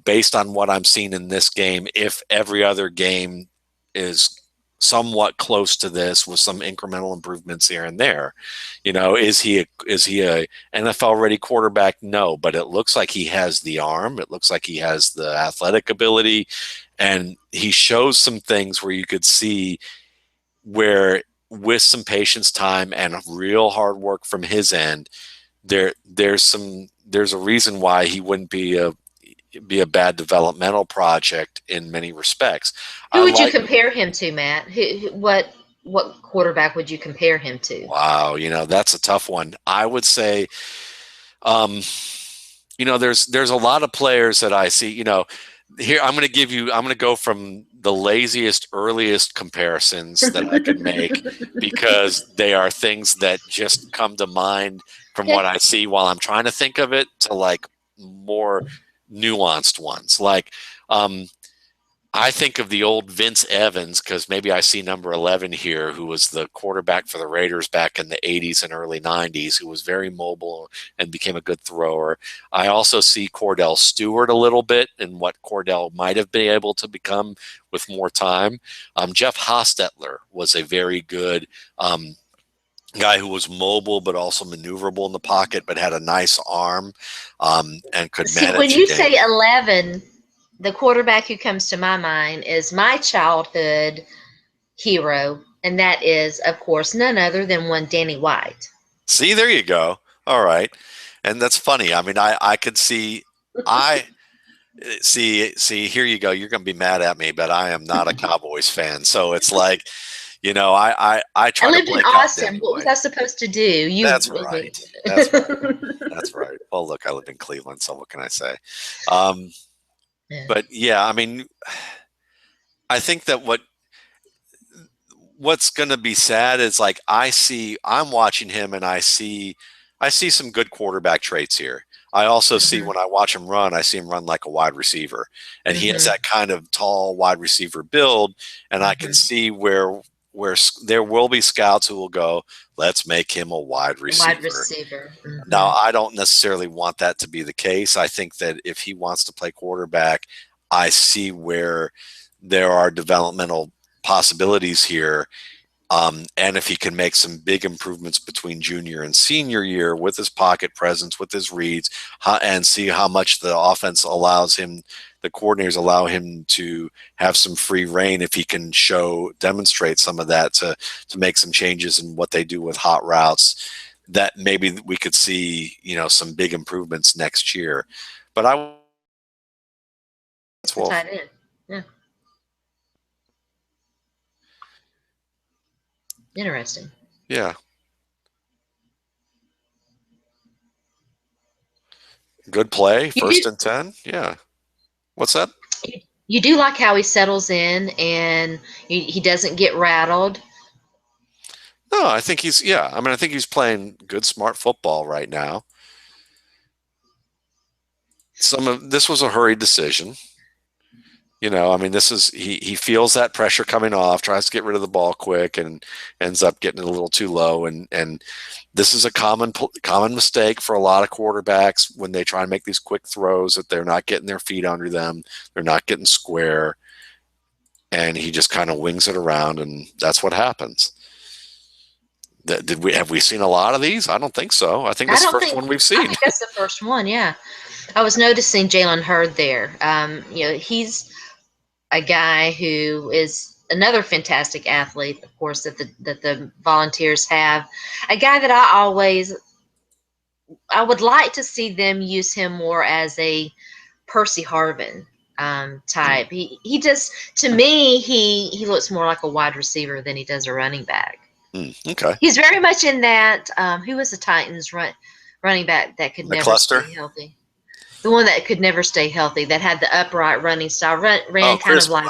based on what I'm seeing in this game. If every other game is somewhat close to this with some incremental improvements here and there, is he a NFL ready quarterback? No, but it looks like he has the arm. It looks like he has the athletic ability, and he shows some things where you could see where with some patience, time, and real hard work from his end, there's a reason why he wouldn't be a bad developmental project in many respects. Who I would you like compare him to, Matt? What quarterback would you compare him to? Wow, that's a tough one. I would say, um, there's a lot of players that I see, here I'm going to go from the laziest earliest comparisons that I could make because they are things that just come to mind from what Okay. I see while I'm trying to think of it, to like more nuanced ones. Like, I think of the old Vince Evans because maybe I see number 11 here, who was the quarterback for the Raiders back in the 80s and early 90s, who was very mobile and became a good thrower. I also see Cordell Stewart a little bit and what Cordell might have been able to become with more time. Jeff Hostetler was a very good guy who was mobile but also maneuverable in the pocket, but had a nice arm, and could See, when manage a you game. say 11, the quarterback who comes to my mind is my childhood hero, and that is, of course, none other than one Danny White. See, there you go. All right. And that's funny. I mean, I could see, I see, here you go. You're going to be mad at me, but I am not a Cowboys fan. So it's like, I I try to lived in blank out Austin. Danny What was White. I supposed to do? You. That's right. That's right. That's right. Well, look, I live in Cleveland, so what can I say? Um, Yeah. but yeah, I mean, I think that what's going to be sad is like I'm watching him and I see some good quarterback traits here. I also see Mhm. when I watch him run, I see him run like a wide receiver, and he has Mhm. that kind of tall wide receiver build. And I can Mhm. see where there will be scouts who will go, let's make him a wide Wide receiver. receiver. Now, Mhm. I don't necessarily want that to be the case. I think that if he wants to play quarterback, I see where there are developmental possibilities here. And if he can make some big improvements between junior and senior year with his pocket presence, with his reads, and see how much the offense allows him, the coordinators allow him to have some free reign, if he can demonstrate some of that to make some changes in what they do with hot routes, that maybe we could see, some big improvements next year. But It's a tight end. Yeah. Interesting. Yeah. Good play, first and 10. Yeah. What's that? You do like how he settles in and he doesn't get rattled. No, I think I think he's playing good, smart football right now. This was a hurried decision. He feels that pressure coming off, tries to get rid of the ball quick, and ends up getting it a little too low. And this is a common mistake for a lot of quarterbacks when they try and make these quick throws, that they're not getting their feet under them, they're not getting square, and he just kind of wings it around, and that's what happens. Have we seen a lot of these? I don't think so. I think this is the first one we've seen. I think that's the first one. Yeah, I was noticing Jalen Hurd there. He's a guy who is another fantastic athlete, of course, that the Volunteers have. A guy that I would like to see them use him more as a Percy Harvin type. He just, to me, he looks more like a wide receiver than he does a running back. Okay. He's very much in that. Who was the Titans running back that could never stay healthy? The one that could never stay healthy, that had the upright running style, ran kind of like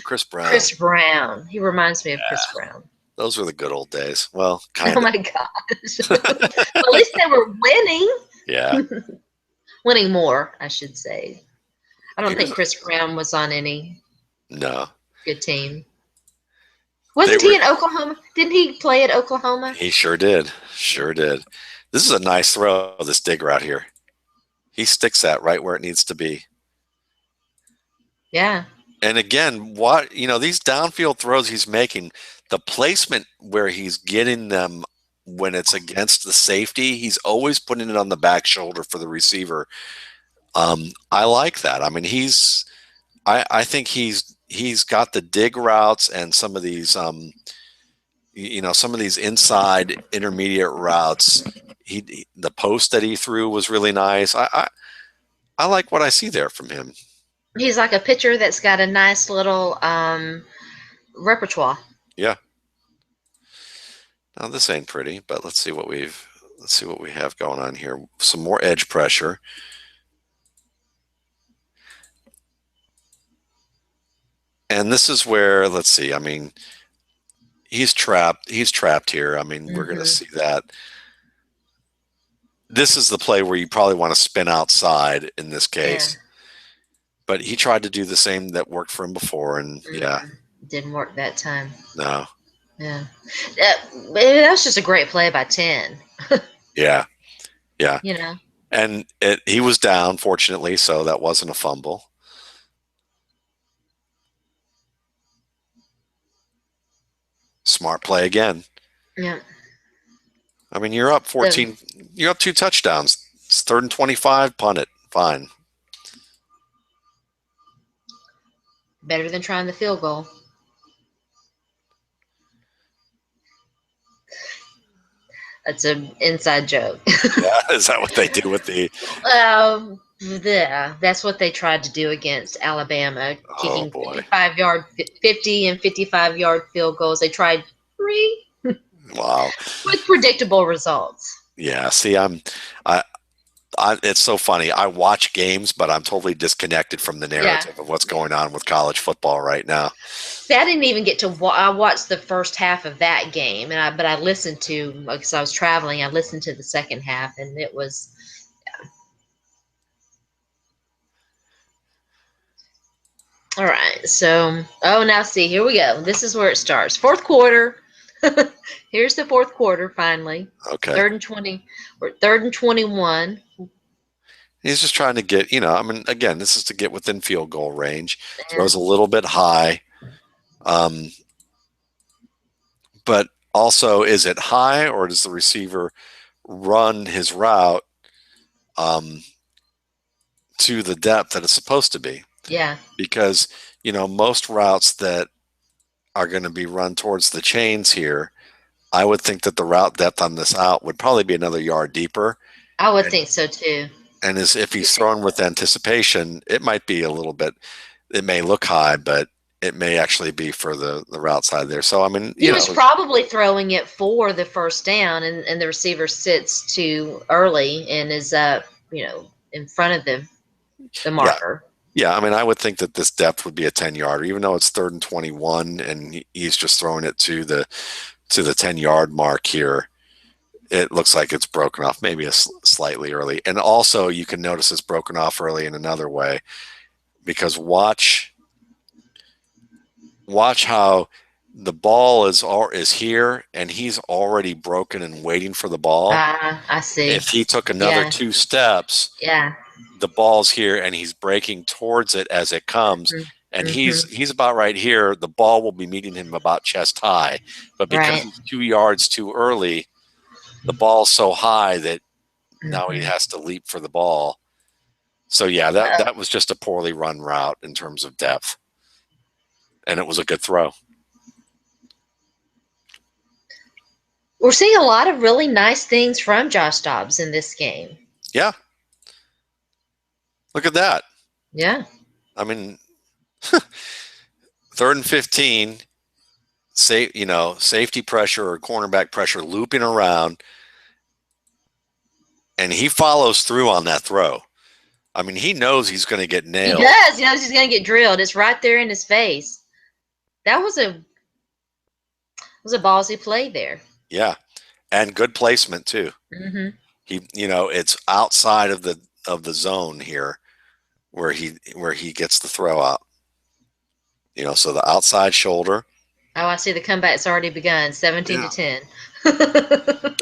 Chris Brown. Chris Brown. He reminds me of Chris Brown. Those were the good old days. Well, kind of. Oh my gosh! At least they were winning. Yeah. Winning more, I should say. I don't think Chris Brown was on any good team. Wasn't he in Oklahoma? Didn't he play at Oklahoma? He sure did. Sure did. This is a nice throw, this dig route here. He sticks that right where it needs to be. Yeah. And again, these downfield throws he's making, the placement where he's getting them when it's against the safety, he's always putting it on the back shoulder for the receiver. I like that. I mean, I think he's got the dig routes and some of these, some of these inside intermediate routes. The post that he threw was really nice. I like what I see there from him. He's like a pitcher that's got a nice little repertoire. Yeah. Now this ain't pretty, but let's see what we have going on here. Some more edge pressure. And this is where, let's see, I mean, he's trapped here. I mean, we're going to see that. This is the play where you probably want to spin outside in this case. Yeah. But he tried to do the same that worked for him before, and didn't work that time. No. Yeah. That was just a great play by 10. Yeah. Yeah. And he was down, fortunately, so that wasn't a fumble. Smart play again. Yeah. I mean, you're up 14. You're up 2 touchdowns. It's 3rd and 25. Punt it. Fine. Better than trying the field goal. That's an inside joke. Yeah, is that what they do with the? Yeah, that's what they tried to do against Alabama, kicking 50 and 55-yard field goals. They tried 3. Wow. With predictable results. Yeah. See, it's so funny. I watch games, but I'm totally disconnected from the narrative of what's going on with college football right now. See, I didn't even get to. I watched the first half of that game, but I listened to, because I was traveling. I listened to the second half, and it was. All right. So, now see, here we go. This is where it starts. Fourth quarter. Here's the fourth quarter, finally. Okay. 3rd and 20. We're 3rd and 21. He's just trying to get, I mean, again, this is to get within field goal range. Throws a little bit high. But also, is it high, or does the receiver run his route um, to the depth that it's supposed to be? Yeah. Because, most routes that are going to be run towards the chains here, I would think that the route depth on this out would probably be another yard deeper. I would And, think so too. and if he's thrown with anticipation, it might be a little bit, it may look high, but it may actually be for the route side there. So, I mean, He was probably throwing it for the first down, and the receiver sits too early and is up, in front of the yeah. marker. Yeah, I mean, I would think that this depth would be a 10-yarder, even though it's 3rd and 21, and he's just throwing it to the 10-yard mark here. It looks like it's broken off, maybe slightly early. And also, you can notice it's broken off early in another way, because watch how the ball is here, and he's already broken and waiting for the ball. I see. If he took another Yeah. 2 steps, Yeah. the ball's here and he's breaking towards it as it comes, and he's about right here. The ball will be meeting him about chest high, but because he's 2 yards too early, the ball's so high that now he has to leap for the ball. So yeah, that was just a poorly run route in terms of depth, and it was a good throw. We're seeing a lot of really nice things from Josh Dobbs in this game. Yeah, look at that. Yeah. I mean, 3rd and 15, safety pressure or cornerback pressure looping around, and he follows through on that throw. I mean, he knows he's going to get nailed. He does. He knows he's going to get drilled. It's right there in his face. That was a ballsy play there. Yeah, and good placement too. It's outside of the zone here, where he gets the throw out. So the outside shoulder. Oh, I see the comeback's already begun. 17-10.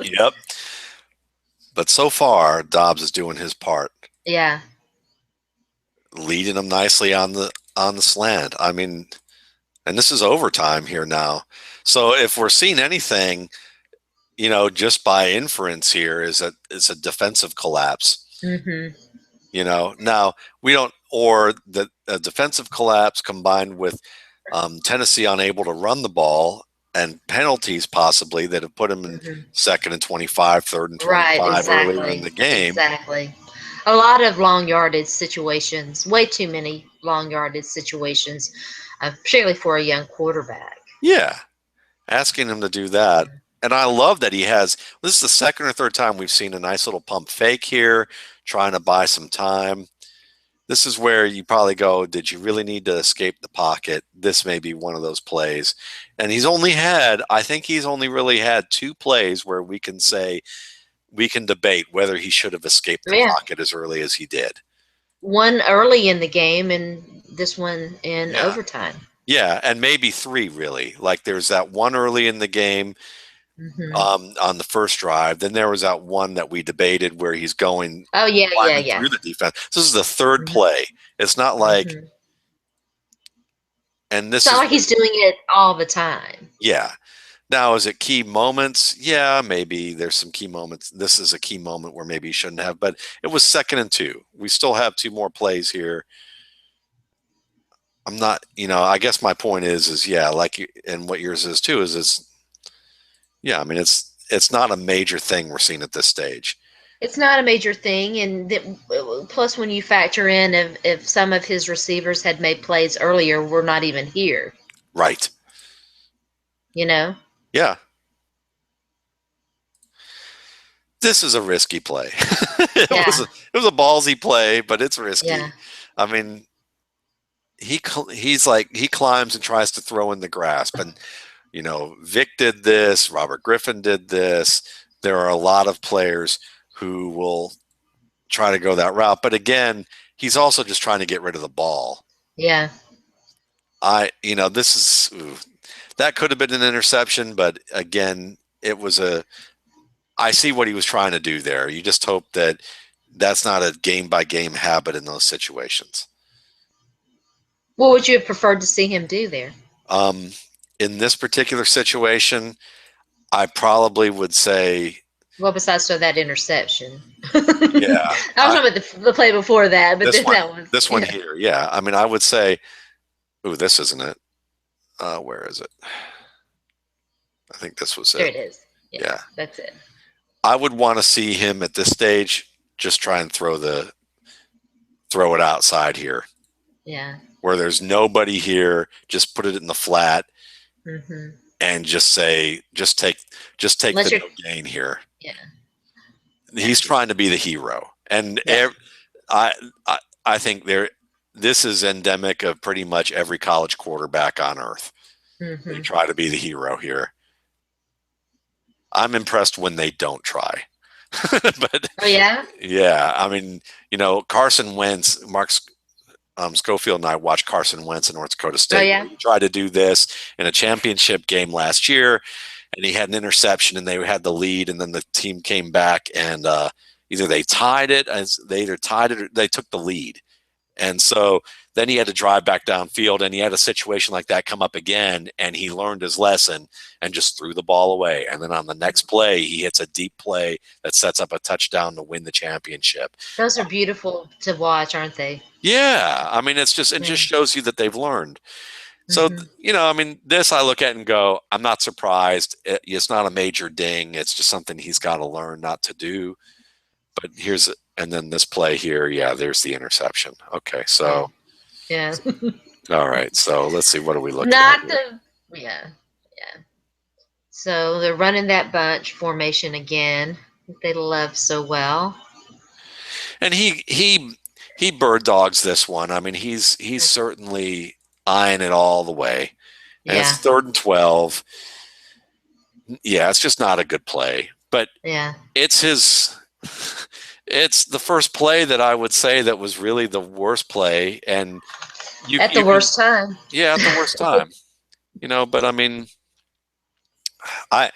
Yep. But so far, Dobbs is doing his part. Yeah. Leading them nicely on the slant. I mean, and this is overtime here now. So if we're seeing anything, just by inference here, is that it's a defensive collapse. Now we don't, or the defensive collapse combined with Tennessee unable to run the ball and penalties possibly that have put him in 2nd and 25, 3rd and 25 earlier in the game. Exactly. A lot of long yardage situations, way too many long yardage situations, particularly for a young quarterback. Yeah, asking him to do that. And I love that he has, this is the 2nd or 3rd time we've seen a nice little pump fake here, trying to buy some time. This is where you probably go, did you really need to escape the pocket? This may be one of those plays. And I think he's only really had 2 plays where we can say, we can debate whether he should have escaped the pocket as early as he did. One early in the game and this one in overtime. Yeah, and maybe 3 really. Like there's that one early in the game on the first drive. Then there was that one that we debated where he's going through the defense. So this is the 3rd play. It's not like and this it's not like he's doing it all the time. Yeah. Now, is it key moments? Yeah, maybe there's some key moments. This is a key moment where maybe he shouldn't have, but it was 2nd and 2. We still have 2 more plays here. I'm not, I guess my point is like, and what yours is too, I mean, it's not a major thing we're seeing at this stage. It's not a major thing, and plus when you factor in if some of his receivers had made plays earlier, we're not even here. Right. Yeah. This is a risky play. It was a ballsy play, but it's risky. Yeah. I mean, he climbs and tries to throw in the grasp, and Vic did this, Robert Griffin did this. There are a lot of players who will try to go that route, but again, he's also just trying to get rid of the ball. Yeah. This is that could have been an interception, but again, I see what he was trying to do there. You just hope that that's not a game-by-game habit in those situations. What would you have preferred to see him do there? in this particular situation, I probably would say, Well, besides so that interception. yeah, I was talking about the play before that, but this then one, that was, this one yeah. here. Yeah. I mean, I would say, ooh, this isn't it. Where is it? I think this was There it. it is. Yeah, Yeah. that's it. I would want to see him at this stage just try and throw it outside here Yeah. where there's nobody here. Just put it in the flat Hmm. and just say, just take Unless the you're, no gain here. yeah, yeah, He's trying to be the hero, and yeah. I, I I think this is endemic of pretty much every college quarterback on earth. They Hmm. try to be the hero here. I'm impressed when they don't try. But Oh yeah. yeah, I mean, Carson Wentz, Mark Schofield and I watched Carson Wentz in North Dakota Oh State, where yeah. he tried to do this in a championship game last year, and he had an interception, and they had the lead, and then the team came back, and either they tied it, as they either tied it or they took the lead, and so then he had to drive back downfield, and he had a situation like that come up again, and he learned his lesson and just threw the ball away. And then on the next play, he hits a deep play that sets up a touchdown to win the championship. Those are beautiful to watch, aren't they? Yeah, I mean, it Yeah. just shows you that they've learned. So, Hmm. I mean, this I look at and go, I'm not surprised. It's not a major ding. It's just something he's got to learn not to do. But and then this play here, yeah, there's the interception. Okay, Yeah. so, Yeah. all right, so let's see, what are we looking at Not here? the. Yeah. Yeah. So they're running that bunch formation again. They love so well. And he bird dogs this one. I mean, he's certainly eyeing it all the way. And it's Yeah. 3rd and 12. Yeah, it's just not a good play. But Yeah. it's his it's the first play that I would say that was really the worst play, and At the you can, worst time. yeah, at the worst time. But I mean, I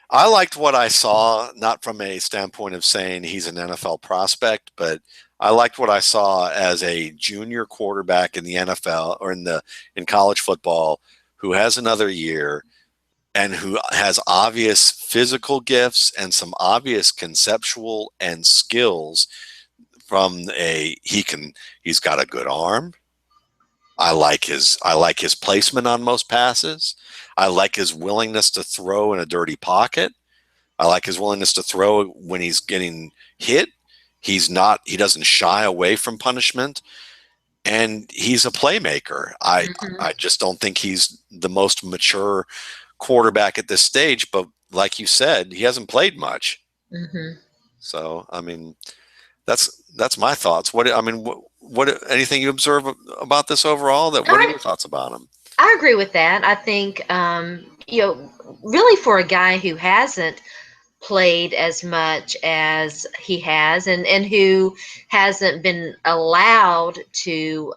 I liked what I saw, not from a standpoint of saying he's an NFL prospect, but I liked what I saw as a junior quarterback in the NFL or in college football who has another year and who has obvious physical gifts and some obvious conceptual and skills from he's got a good arm. I like his placement on most passes. I like his willingness to throw in a dirty pocket. I like his willingness to throw when he's getting hit. He doesn't shy away from punishment, and he's a playmaker. I Hmm. I just don't think he's the most mature quarterback at this stage, but like you said, he hasn't played much. Hmm. So, I mean, that's my thoughts. What anything you observe about this overall? What are I your thoughts about him? I agree with that. I think really for a guy who hasn't played as much as he has, and who hasn't been allowed to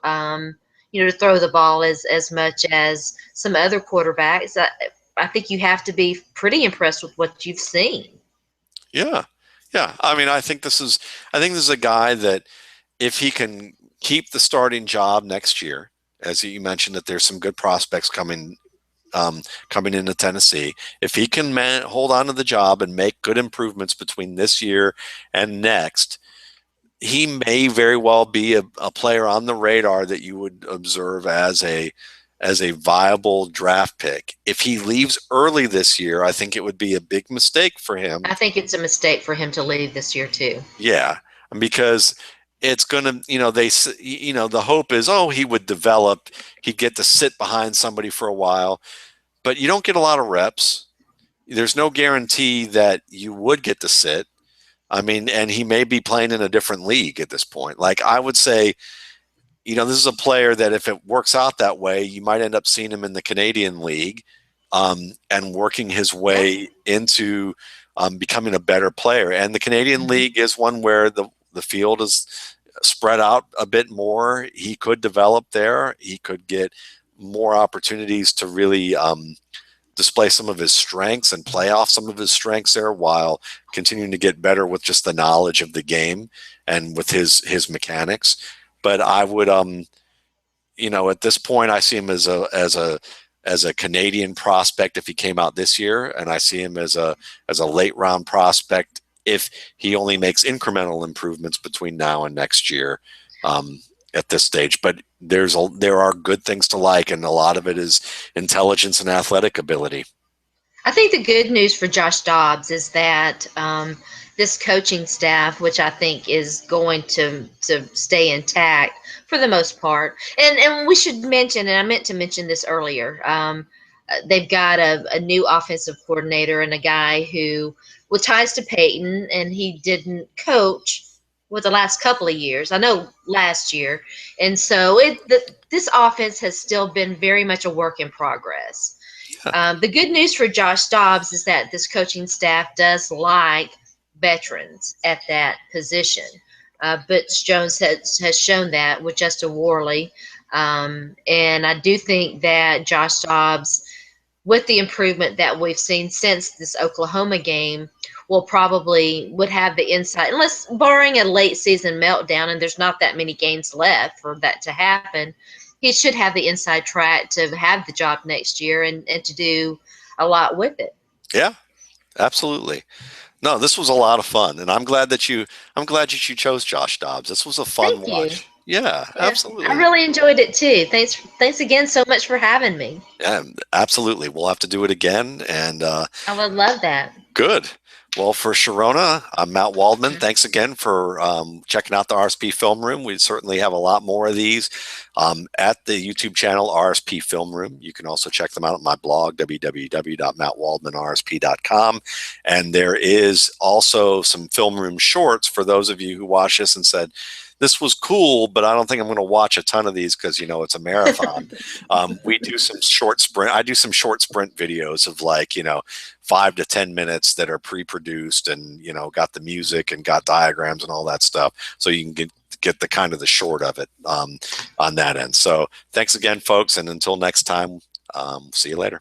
to throw the ball as much as some other quarterbacks. I think you have to be pretty impressed with what you've seen. Yeah. Yeah. I mean, I think this is a guy that if he can keep the starting job next year, as you mentioned that there's some good prospects coming into Tennessee. If he can hold on to the job and make good improvements between this year and next, he may very well be a player on the radar that you would observe as a viable draft pick. If he leaves early this year, I think it would be a big mistake for him. I think it's a mistake for him to leave this year too. Yeah, because it's going to, the hope is, oh, he would develop, he'd get to sit behind somebody for a while, but you don't get a lot of reps. There's no guarantee that you would get to sit. I mean, and he may be playing in a different league at this point. Like I would say, this is a player that if it works out that way, you might end up seeing him in the Canadian League and working his Yeah. way into becoming a better player. And the Canadian Hmm. League is one where the field is spread out a bit more. He could develop there. He could get more opportunities to really display some of his strengths and play off some of his strengths there while continuing to get better with just the knowledge of the game and with his mechanics. But I would at this point I see him as a Canadian prospect if he came out this year, and I see him as a late round prospect if he only makes incremental improvements between now and next year at this stage. But there are good things to like, and a lot of it is intelligence and athletic ability. I think the good news for Josh Dobbs is that this coaching staff, which I think is going to stay intact for the most part, and we should mention, and I meant to mention this earlier, they've got a new offensive coordinator and a guy who, with ties to Peyton, and he didn't coach with the last couple of years. I know last year, and so this offense has still been very much a work in progress. The good news for Josh Dobbs is that this coaching staff does like veterans at that position. Butch Jones has shown that with Justin Worley. And I do think that Josh Dobbs, with the improvement that we've seen since this Oklahoma game, would have the insight, unless barring a late season meltdown, and there's not that many games left for that to happen. He should have the inside track to have the job next year and to do a lot with it. Yeah, absolutely. No, this was a lot of fun, and I'm glad that you chose Josh Dobbs. This was a fun watch. Yeah, absolutely. I really enjoyed it too. Thanks again so much for having me. Yeah, absolutely. We'll have to do it again, and I would love that. Good. Well, for Sharona, I'm Matt Waldman. Thanks again for checking out the RSP Film Room. We certainly have a lot more of these at the YouTube channel, RSP Film Room. You can also check them out at my blog, www.mattwaldmanrsp.com. And there is also some Film Room shorts for those of you who watch this and said, this was cool, but I don't think I'm going to watch a ton of these because, it's a marathon. We do some short sprint. I do some short sprint videos of 5 to 10 minutes that are pre-produced and, got the music and got diagrams and all that stuff. So you can get the kind of the short of it on that end. So thanks again, folks. And until next time, see you later.